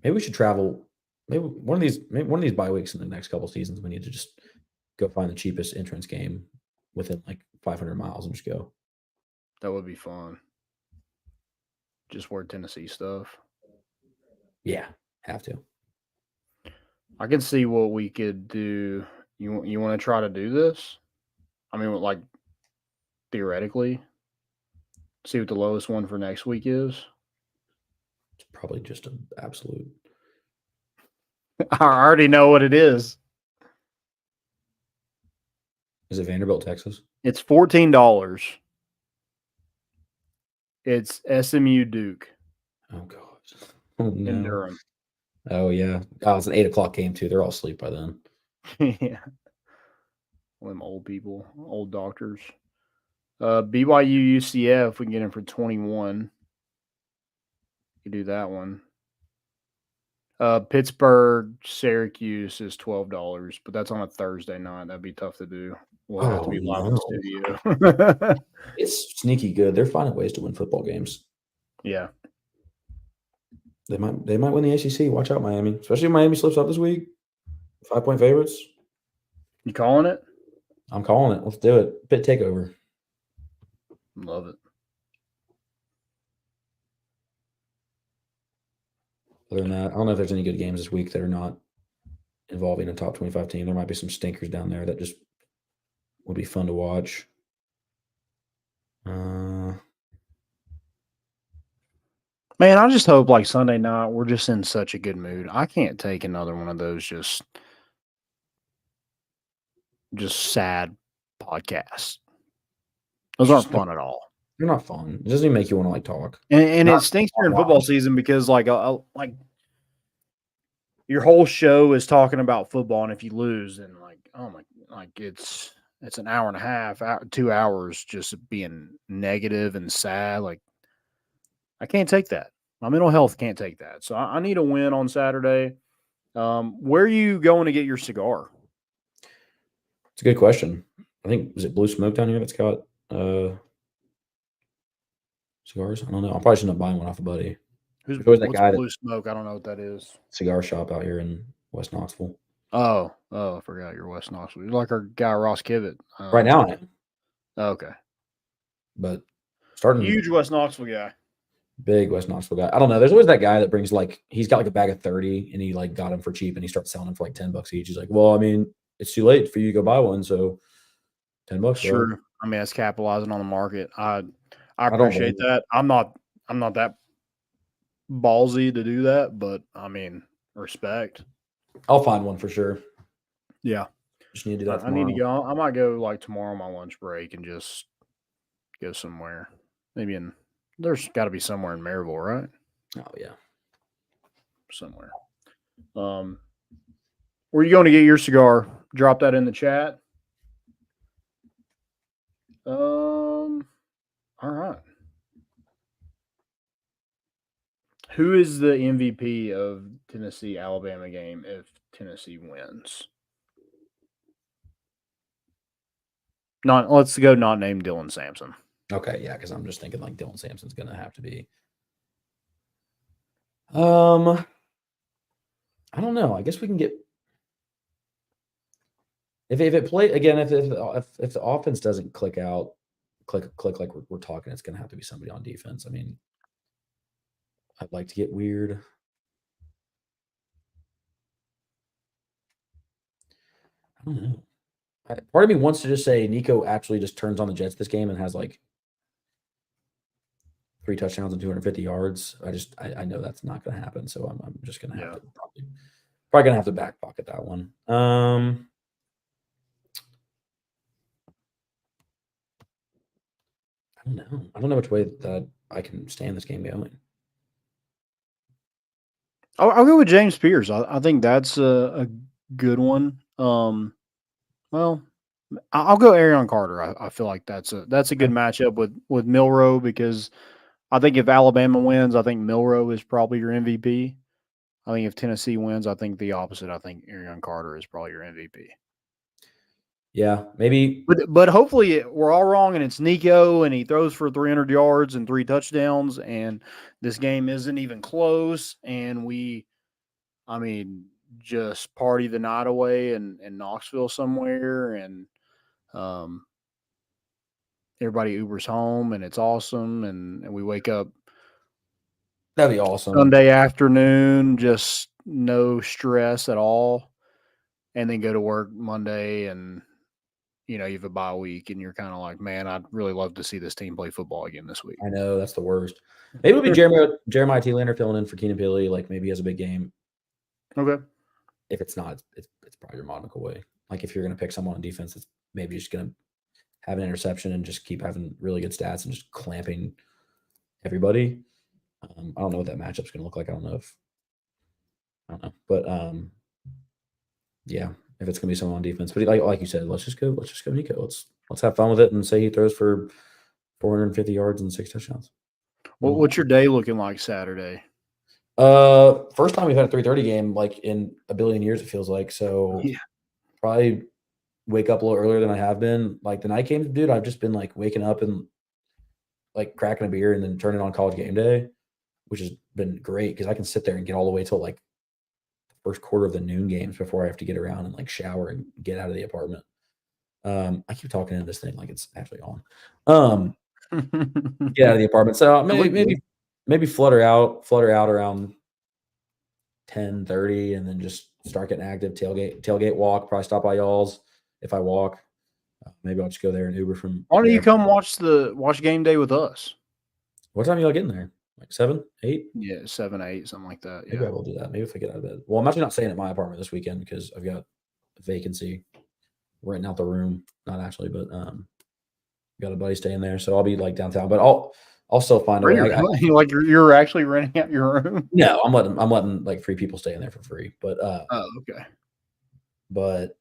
maybe we should travel. Maybe one of these bye weeks in the next couple seasons, we need to just go find the cheapest entrance game within like 500 miles and just go. That would be fun. Just wear Tennessee stuff. Yeah, have to. I can see what we could do. You want to try to do this? I mean, like theoretically, see what the lowest one for next week is. It's probably just an absolute. I already know what it is. Is it Vanderbilt, Texas? It's $14. It's SMU Duke Oh God. Oh in no. Durham. Oh yeah. Oh, it's an 8:00 game too. They're all asleep by then. Yeah. All them old people, old doctors. BYU UCF, we can get in for 21. You do that one. Pittsburgh Syracuse is $12, but that's on a Thursday night. That'd be tough to do. We'll have to be live in the studio. It's sneaky good. They're finding ways to win football games. Yeah. They might win the ACC. Watch out, Miami. Especially if Miami slips up this week. 5-point favorites. You calling it? I'm calling it. Let's do it. Pitt takeover. Love it. Other than that, I don't know if there's any good games this week that are not involving a top 25 team. There might be some stinkers down there that just would be fun to watch. Man, I just hope like Sunday night we're just in such a good mood. I can't take another one of those just sad podcasts. Those aren't fun at all. They're not fun. It doesn't even make you want to like talk. And Not it stinks during football season because like your whole show is talking about football, and if you lose, then like it's an hour and a half, 2 hours just being negative and sad. Like I can't take that. My mental health can't take that. So I need a win on Saturday. Where are you going to get your cigar? It's a good question. I think is it Blue Smoke down here that's got cigars? I don't know. I probably shouldn't have buying one off a buddy. Who's always that what's guy that- Blue Smoke? I don't know what that is. Cigar shop out here in West Knoxville. Oh, I forgot you're West Knoxville. You're like our guy Ross Kivett. Right now I am. Okay. But starting Huge West Knoxville guy. big West Knoxville guy. I don't know. There's always that guy that brings like he's got like a bag of 30 and he like got them for cheap and he starts selling them for like $10 each. He's like, well, I mean, it's too late for you to go buy one, so $10. Sure. Bro. I mean, that's capitalizing on the market. I don't appreciate believe that. I'm not that ballsy to do that, but I mean, respect. I'll find one for sure. Yeah. Just need to do that. I need to go. I might go like tomorrow on my lunch break and just go somewhere. Maybe there's got to be somewhere in Maryville, right? Oh yeah. Somewhere. Where are you going to get your cigar? Drop that in the chat. All right. Who is the MVP of Tennessee Alabama game if Tennessee wins? Let's go not named Dylan Sampson. Okay, yeah, because I'm just thinking like Dylan Sampson's going to have to be. I don't know. I guess we can get if it play again. If the offense doesn't click like we're talking, it's going to have to be somebody on defense. I mean, I'd like to get weird. I don't know. Part of me wants to just say Nico actually just turns on the Jets this game and has like 3 touchdowns and 250 yards. I know that's not going to happen, so I'm just going to have to probably going to have to back pocket that one. I don't know. I don't know which way that I can stand this game going. I'll go with James Pierce. I think that's a good one. Well, I'll go Arion Carter. I feel like that's a good matchup with Milroe, because I think if Alabama wins, I think Milroe is probably your MVP. I think if Tennessee wins, I think the opposite. I think Arion Carter is probably your MVP. Yeah, maybe. But hopefully we're all wrong and it's Nico and he throws for 300 yards and 3 touchdowns and this game isn't even close and just party the night away in Knoxville somewhere and everybody Ubers home and it's awesome and we wake up. That'd be awesome. Sunday afternoon, just no stress at all, and then go to work Monday and you have a bye week and you're kind of like, man, I'd really love to see this team play football again this week. I know that's the worst. Maybe it'll be Jeremiah T-Lander filling in for Keenan Pili. Like maybe he has a big game. Okay. If it's not, it's probably your Monica way. Like if you're going to pick someone on defense, it's maybe just going to have an interception and just keep having really good stats and just clamping everybody. I don't know what that matchup's going to look like. I don't know, but yeah, if it's going to be someone on defense, but like you said, let's just go Nico. Let's have fun with it and say he throws for 450 yards and 6 touchdowns. Well, what's your day looking like Saturday? First time we've had a 3:30 game like in a billion years, it feels like. So yeah. Probably wake up a little earlier than I have been. Like the night games, dude, I've just been like waking up and like cracking a beer and then turning on College Game Day, which has been great because I can sit there and get all the way till like the first quarter of the noon games before I have to get around and like shower and get out of the apartment. I keep talking into this thing like it's actually on. Get out of the apartment. So maybe flutter out around 10:30 and then just start getting active. Tailgate walk. Probably stop by y'all's if I walk. Maybe I'll just go there and Uber from. Why don't you come watch Game Day with us? What time are y'all getting there? Like 7, 8? Yeah, 7, 8, something like that. Maybe I will do that. Maybe if I get out of bed. Well, I'm actually not staying at my apartment this weekend because I've got a vacancy. Renting out the room, not actually, but got a buddy staying there, so I'll be like downtown. But I'll still find a way. Like you're actually renting out your room? No, I'm letting like 3 people stay in there for free. But okay. But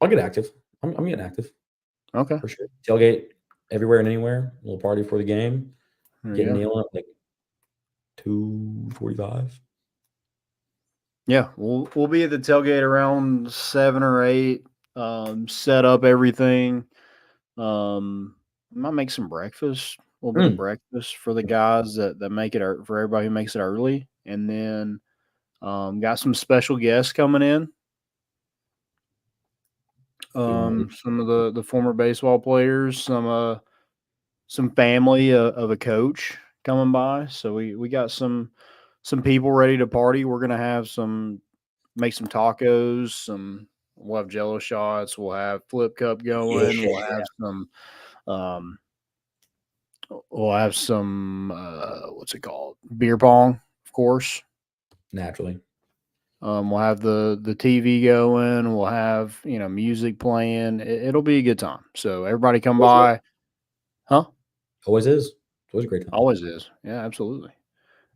I'll get active. I'm getting active. Okay, for sure. Tailgate everywhere and anywhere. A little party for the game. Getting Neil up like 2:45. Yeah, we'll be at the tailgate around 7 or 8. Set up everything. Might make some breakfast. A little bit of breakfast for the guys that make it, for everybody who makes it early, and then got some special guests coming in. Some of the former baseball players, some family of a coach coming by. So we got some people ready to party. We're gonna have make some tacos. We'll have Jello shots. We'll have flip cup going. We'll have some. We'll have some. What's it called? Beer pong, of course. Naturally. We'll have the TV going. We'll have music playing. It'll be a good time. So everybody come by. Huh? Always is. It's always a great time. Always is. Yeah, absolutely.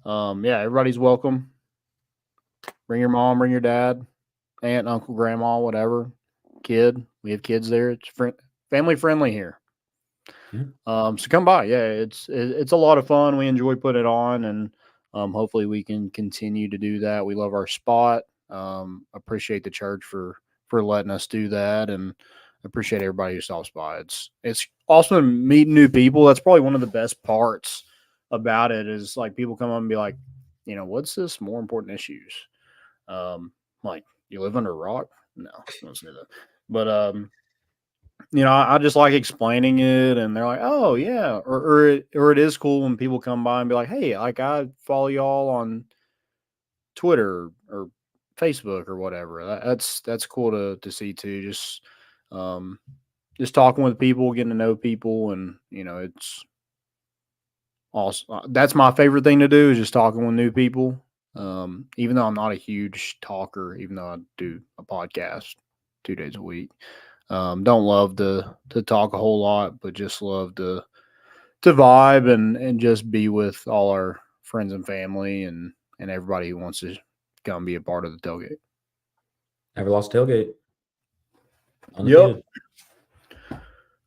Yeah, everybody's welcome. Bring your mom. Bring your dad. Aunt, uncle, grandma, whatever, kid. We have kids there. It's family friendly here. Yeah. So come by. Yeah, it's a lot of fun. We enjoy putting it on, and Hopefully we can continue to do that. We love our spot. Appreciate the church for letting us do that, and appreciate everybody who stops by. It's awesome meeting new people. That's probably one of the best parts about it is like people come up and be like, what's this more important issues? Like you live under a rock? No, don't say that. But I just like explaining it, and they're like, oh yeah, or it is cool when people come by and be like, hey, like I follow y'all on Twitter or Facebook or whatever. That's cool to see too. Just talking with people, getting to know people, and it's awesome. That's my favorite thing to do is just talking with new people. Even though I'm not a huge talker, even though I do a podcast 2 days a week, don't love to talk a whole lot, but just love to vibe and just be with all our friends and family and everybody who wants to come be a part of the tailgate. Never lost tailgate. Undefeated.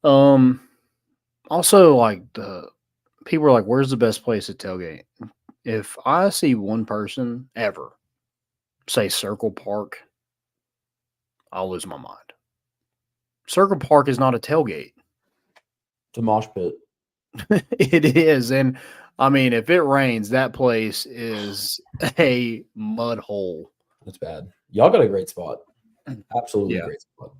Yep. Also, like the people are like, "Where's the best place to tailgate?" If I see one person ever say Circle Park, I'll lose my mind. Circle Park is not a tailgate. It's a mosh pit. It is, and I mean, if it rains, that place is a mud hole. That's bad. Y'all got a great spot. Absolutely great spot.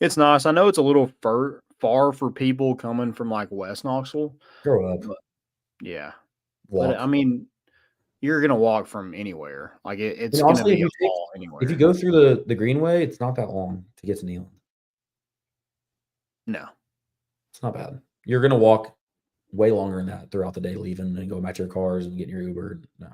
It's nice. I know it's a little far for people coming from like West Knoxville. Grow up. Yeah. Walk. But I mean, you're gonna walk from anywhere. Like it's honestly, gonna be a fall anywhere. If you go through the Greenway, it's not that long to get to Neyland. No. It's not bad. You're gonna walk way longer than that throughout the day, leaving and going back to your cars and getting your Uber. No.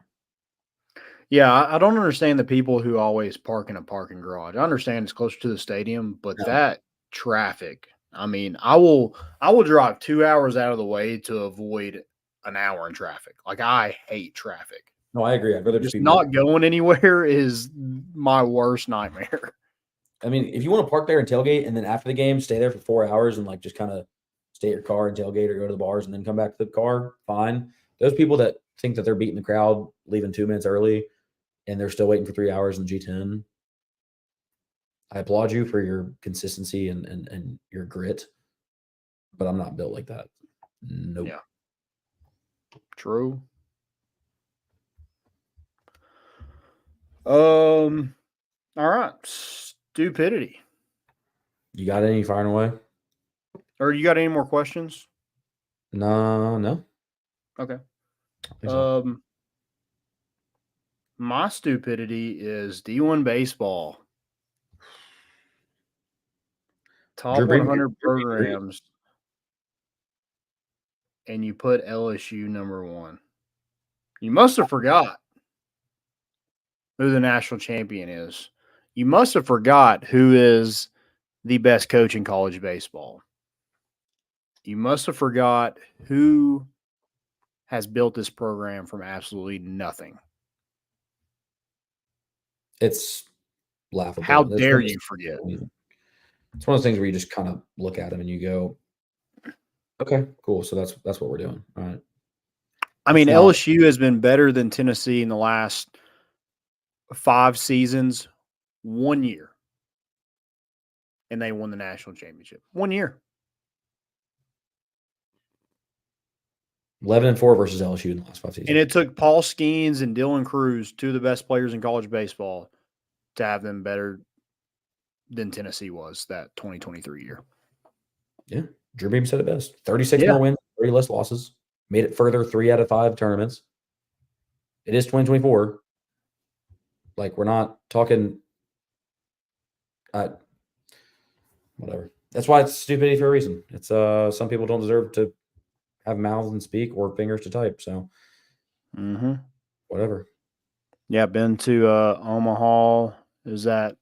Yeah, I don't understand the people who always park in a parking garage. I understand it's closer to the stadium, but that traffic. I mean, I will drive 2 hours out of the way to avoid an hour in traffic. Like I hate traffic. No, I agree. I'd rather just not going anywhere is my worst nightmare. I mean, if you want to park there and tailgate, and then after the game, stay there for 4 hours and like just kind of stay at your car and tailgate or go to the bars and then come back to the car, fine. Those people that think that they're beating the crowd, leaving 2 minutes early, and they're still waiting for 3 hours in G10, I applaud you for your consistency and your grit, but I'm not built like that. Nope. Yeah. True. All right. Stupidity. You got any firing away? Or you got any more questions? No. Okay. So. My stupidity is D1 baseball. Top 100 programs. And you put LSU number 1. You must have forgot who the national champion is. You must have forgot who is the best coach in college baseball. You must have forgot who has built this program from absolutely nothing. It's laughable. How dare you forget? It's one of those things where you just kind of look at them and you go, okay, cool. So that's what we're doing. All right. I mean, LSU has been better than Tennessee in the last 5 seasons, 1 year. And they won the national championship. 1 year. 11-4 versus LSU in the last 5 seasons. And it took Paul Skeens and Dylan Cruz, 2 of the best players in college baseball, to have them better than Tennessee was that 2023 year. Yeah. Drew Beam said it best. 36 more wins, 30 less losses. Made it further 3 out of 5 tournaments. It is 2024. Like, we're not talking whatever. That's why it's stupidity for a reason. It's some people don't deserve to have mouths and speak or fingers to type. So whatever. Yeah, been to Omaha. Is that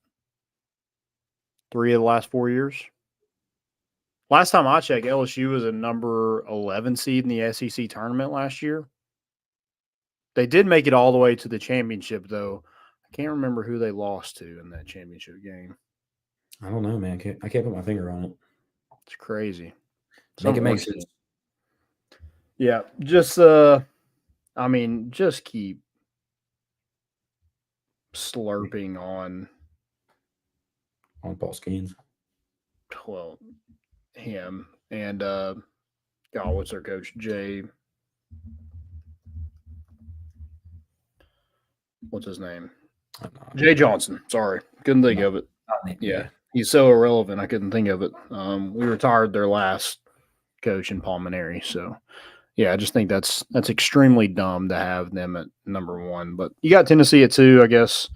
3 of the last 4 years? Last time I checked, LSU was a number 11 seed in the SEC tournament last year. They did make it all the way to the championship, though. I can't remember who they lost to in that championship game. I don't know, man. I can't put my finger on it. It's crazy. Make it make sense. Yeah, just I mean, just keep slurping on Paul Skeens. well him and what's their coach? What's his name? Jay Johnson. Sorry. Couldn't think of it. Yeah. He's so irrelevant I couldn't think of it. We retired their last coach in Paul Maneri. So yeah, I just think that's extremely dumb to have them at number 1. But you got Tennessee at 2, I guess.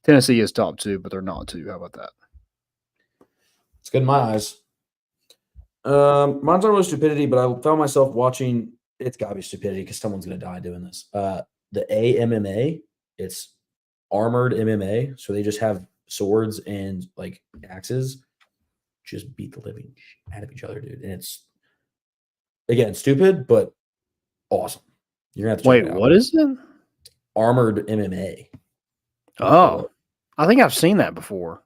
Tennessee is top 2, but they're not 2. How about that? It's good in my eyes. Mine's not really stupidity, but I found myself watching. It's got to be stupidity because someone's going to die doing this. The AMMA, it's armored MMA. So they just have swords and like axes, just beat the living shit out of each other, dude. And it's, again, stupid, but awesome. You're going to have to check it out. What is it? Armored MMA. Oh, I think I've seen that before.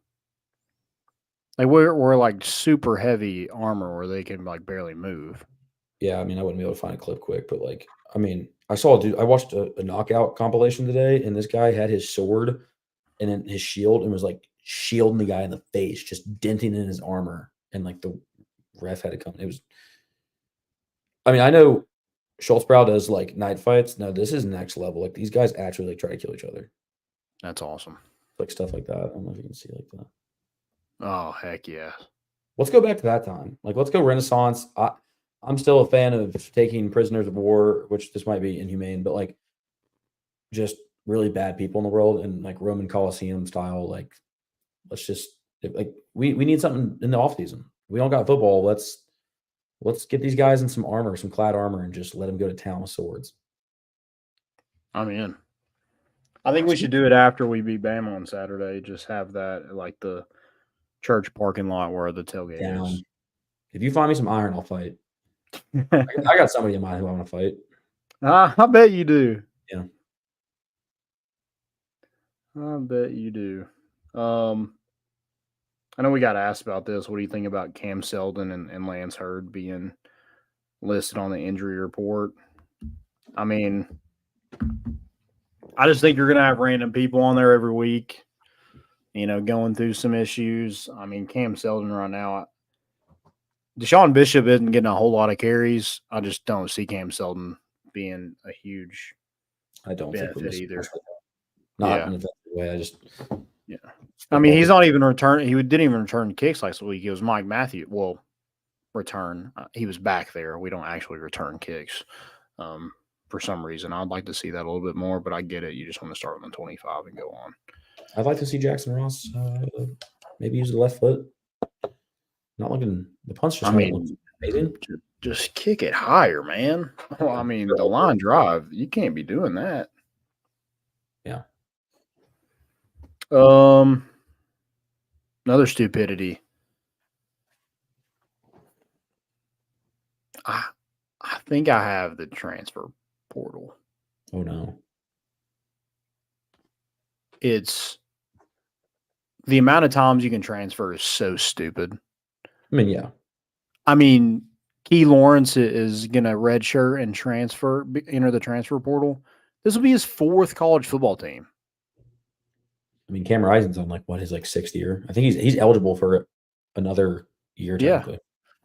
Like we're like super heavy armor where they can like barely move. Yeah, I mean, I wouldn't be able to find a clip quick, but like, I mean, I saw a dude. I watched a knockout compilation today, and this guy had his sword and then his shield and was like shielding the guy in the face, just denting in his armor, and like the ref had to come. It was. I mean, I know Schultzbrow does like night fights. No, this is next level. Like these guys actually like try to kill each other. That's awesome. Like stuff like that. I don't know if you can see like that. Oh, heck yeah. Let's go back to that time. Like, let's go Renaissance. I'm still a fan of taking prisoners of war, which this might be inhumane, but like just really bad people in the world and like Roman Colosseum style. Like, let's just like we need something in the off season. We don't got football. Let's get these guys in some armor, some clad armor, and just let them go to town with swords. I'm in. I think we should do it after we beat Bama on Saturday. Just have that at like the church parking lot where the tailgate is. If you find me some iron, I'll fight. I got somebody in mind who I want to fight. I bet you do. Yeah. I bet you do. I know we got asked about this. What do you think about Cam Seldon and Lance Hurd being listed on the injury report? I mean, I just think you're going to have random people on there every week, you know, going through some issues. I mean, Cam Seldon right now, Deshaun Bishop isn't getting a whole lot of carries. I just don't see Cam Seldon being a huge benefit either. Not in a way. I just I mean, he's not even return. He didn't even return kicks last week. It was Mike Matthews. Well, return. He was back there. We don't actually return kicks for some reason. I'd like to see that a little bit more, but I get it. You just want to start with the 25 and go on. I'd like to see Jackson Ross maybe use the left foot. Not looking the punch. Just amazing. Just kick it higher, man. Well, I mean, the line drive. You can't be doing that. Yeah. Another stupidity. I think I have the transfer portal. Oh no. It's the amount of times you can transfer is so stupid. I mean, yeah. I mean, Key Lawrence is going to redshirt and enter the transfer portal. This will be his 4th college football team. I mean, Cam Rising's on his 6th year. I think he's eligible for another year. Technically. Yeah.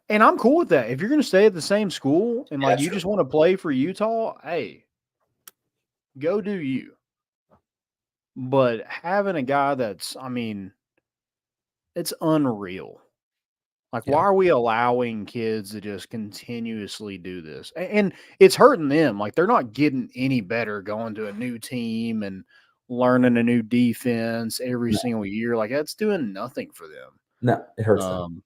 And I'm cool with that. If you're going to stay at the same school and you just want to play for Utah, hey, go do you. But having a guy that's, I mean, it's unreal. Why are we allowing kids to just continuously do this? And it's hurting them. They're not getting any better going to a new team and learning a new defense every single year. That's doing nothing for them. No, it hurts them.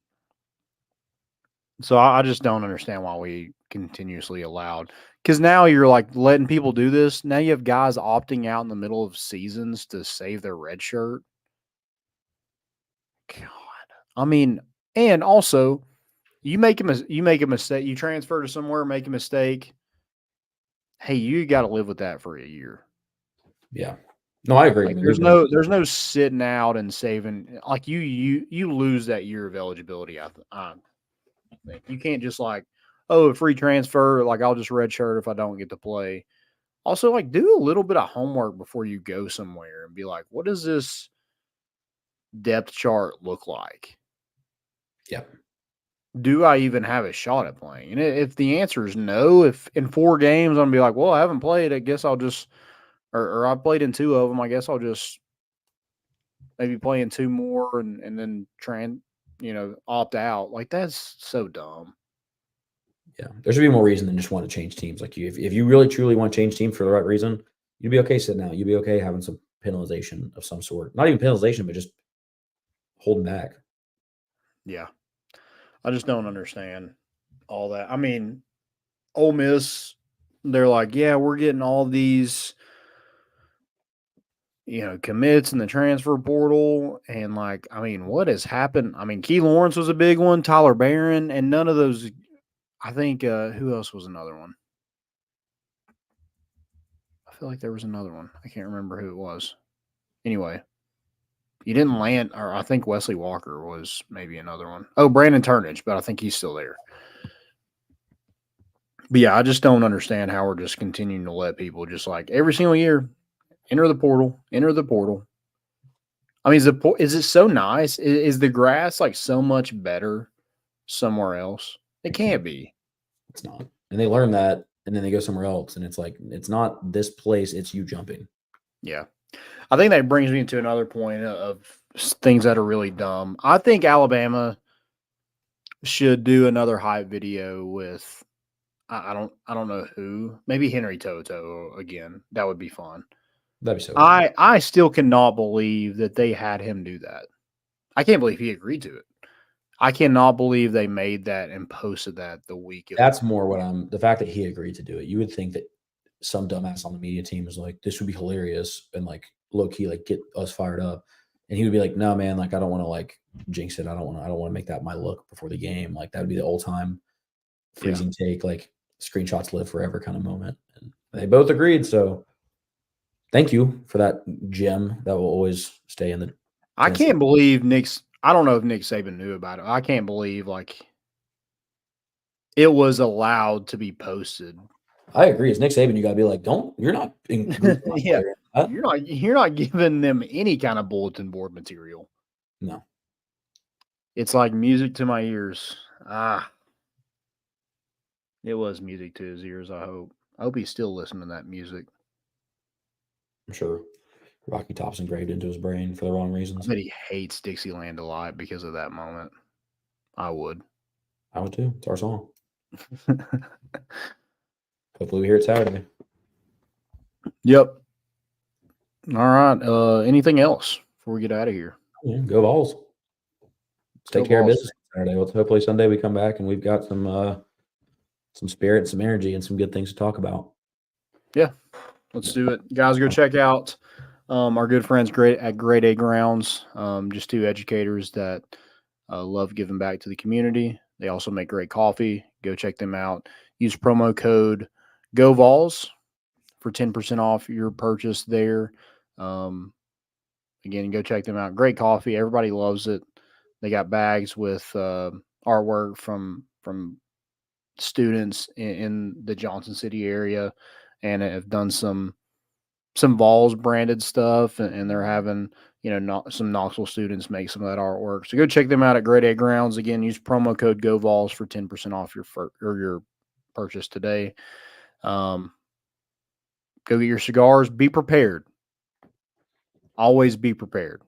So I just don't understand why we continuously allowed. Because now you're letting people do this. Now you have guys opting out in the middle of seasons to save their red shirt. God. I mean, and also you make a mistake. You transfer to somewhere, make a mistake. Hey, you got to live with that for a year. Yeah. No, I agree. There's no sitting out and saving. You lose that year of eligibility. I think you can't just oh, a free transfer, like I'll just redshirt if I don't get to play. Also, like, do a little bit of homework before you go somewhere and be like, what does this depth chart look like? Yeah. Do I even have a shot at playing? And if the answer is no, if in 4 games I'm going to be like, well, I haven't played, I guess I'll just, or I played in 2 of them, I guess I'll just maybe play in 2 more and then opt out. Like, that's so dumb. Yeah, there should be more reason than just want to change teams. Like if you really truly want to change teams for the right reason, you'd be okay sitting out. You'd be okay having some penalization of some sort. Not even penalization, but just holding back. Yeah. I just don't understand all that. I mean, Ole Miss, they're like, yeah, we're getting all these, commits in the transfer portal. And like, I mean, what has happened? I mean, Key Lawrence was a big one, Tyler Barron, and none of those. I think who else was another one? I feel like there was another one. I can't remember who it was. Anyway, he didn't land, or I think Wesley Walker was maybe another one. Oh, Brandon Turnage, but I think he's still there. But yeah, I just don't understand how we're just continuing to let people just like every single year enter the portal. I mean, is it so nice? Is the grass like so much better somewhere else? It can't be. It's not. And they learn that, and then they go somewhere else, and it's like, it's not this place, it's you jumping. Yeah. I think that brings me to another point of things that are really dumb. I think Alabama should do another hype video with I don't know who. Maybe Henry Toto again. That would be fun. That'd be so cool. I still cannot believe that they had him do that. I can't believe he agreed to it. I cannot believe they made that and posted that the week. That's more what the fact that he agreed to do it. You would think that some dumbass on the media team was like, this would be hilarious and like low key, like get us fired up. And he would be like, no, man, like, I don't want to like jinx it. I don't want to make that my look before the game. Like that would be the old time freezing take, like screenshots live forever kind of moment. And they both agreed. So thank you for that gem that will always stay in the. I can't believe I don't know if Nick Saban knew about it. I can't believe like it was allowed to be posted. I agree. It's Nick Saban. You got to be like, you're not. Yeah, you're not giving them any kind of bulletin board material. No, it's like music to my ears. It was music to his ears. I hope he's still listening to that music. I'm sure Rocky Top's engraved into his brain for the wrong reasons. I bet he hates Dixieland a lot because of that moment. I would too. It's our song. Hopefully we hear it Saturday. Yep. All right. Anything else before we get out of here? Yeah, go Vols. Let's take care of business Saturday. Well, hopefully Sunday we come back and we've got some spirit, some energy, and some good things to talk about. Yeah. Let's do it. Guys, go check out our good friends at Grade A Grounds. Just 2 educators that love giving back to the community. They also make great coffee. Go check them out. Use promo code GOVOLS for 10% off your purchase there. Again, go check them out. Great coffee. Everybody loves it. They got bags with artwork from students in the Johnson City area, and have done some Vols branded stuff, and they're having some Knoxville students make some of that artwork. So go check them out at Grade A Grounds. Again, use promo code GOVOLS for 10% off your purchase today. Go get your cigars. Be prepared. Always be prepared.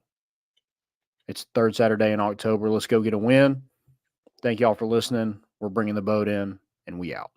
It's the 3rd Saturday in October. Let's go get a win. Thank y'all for listening. We're bringing the boat in, and we out.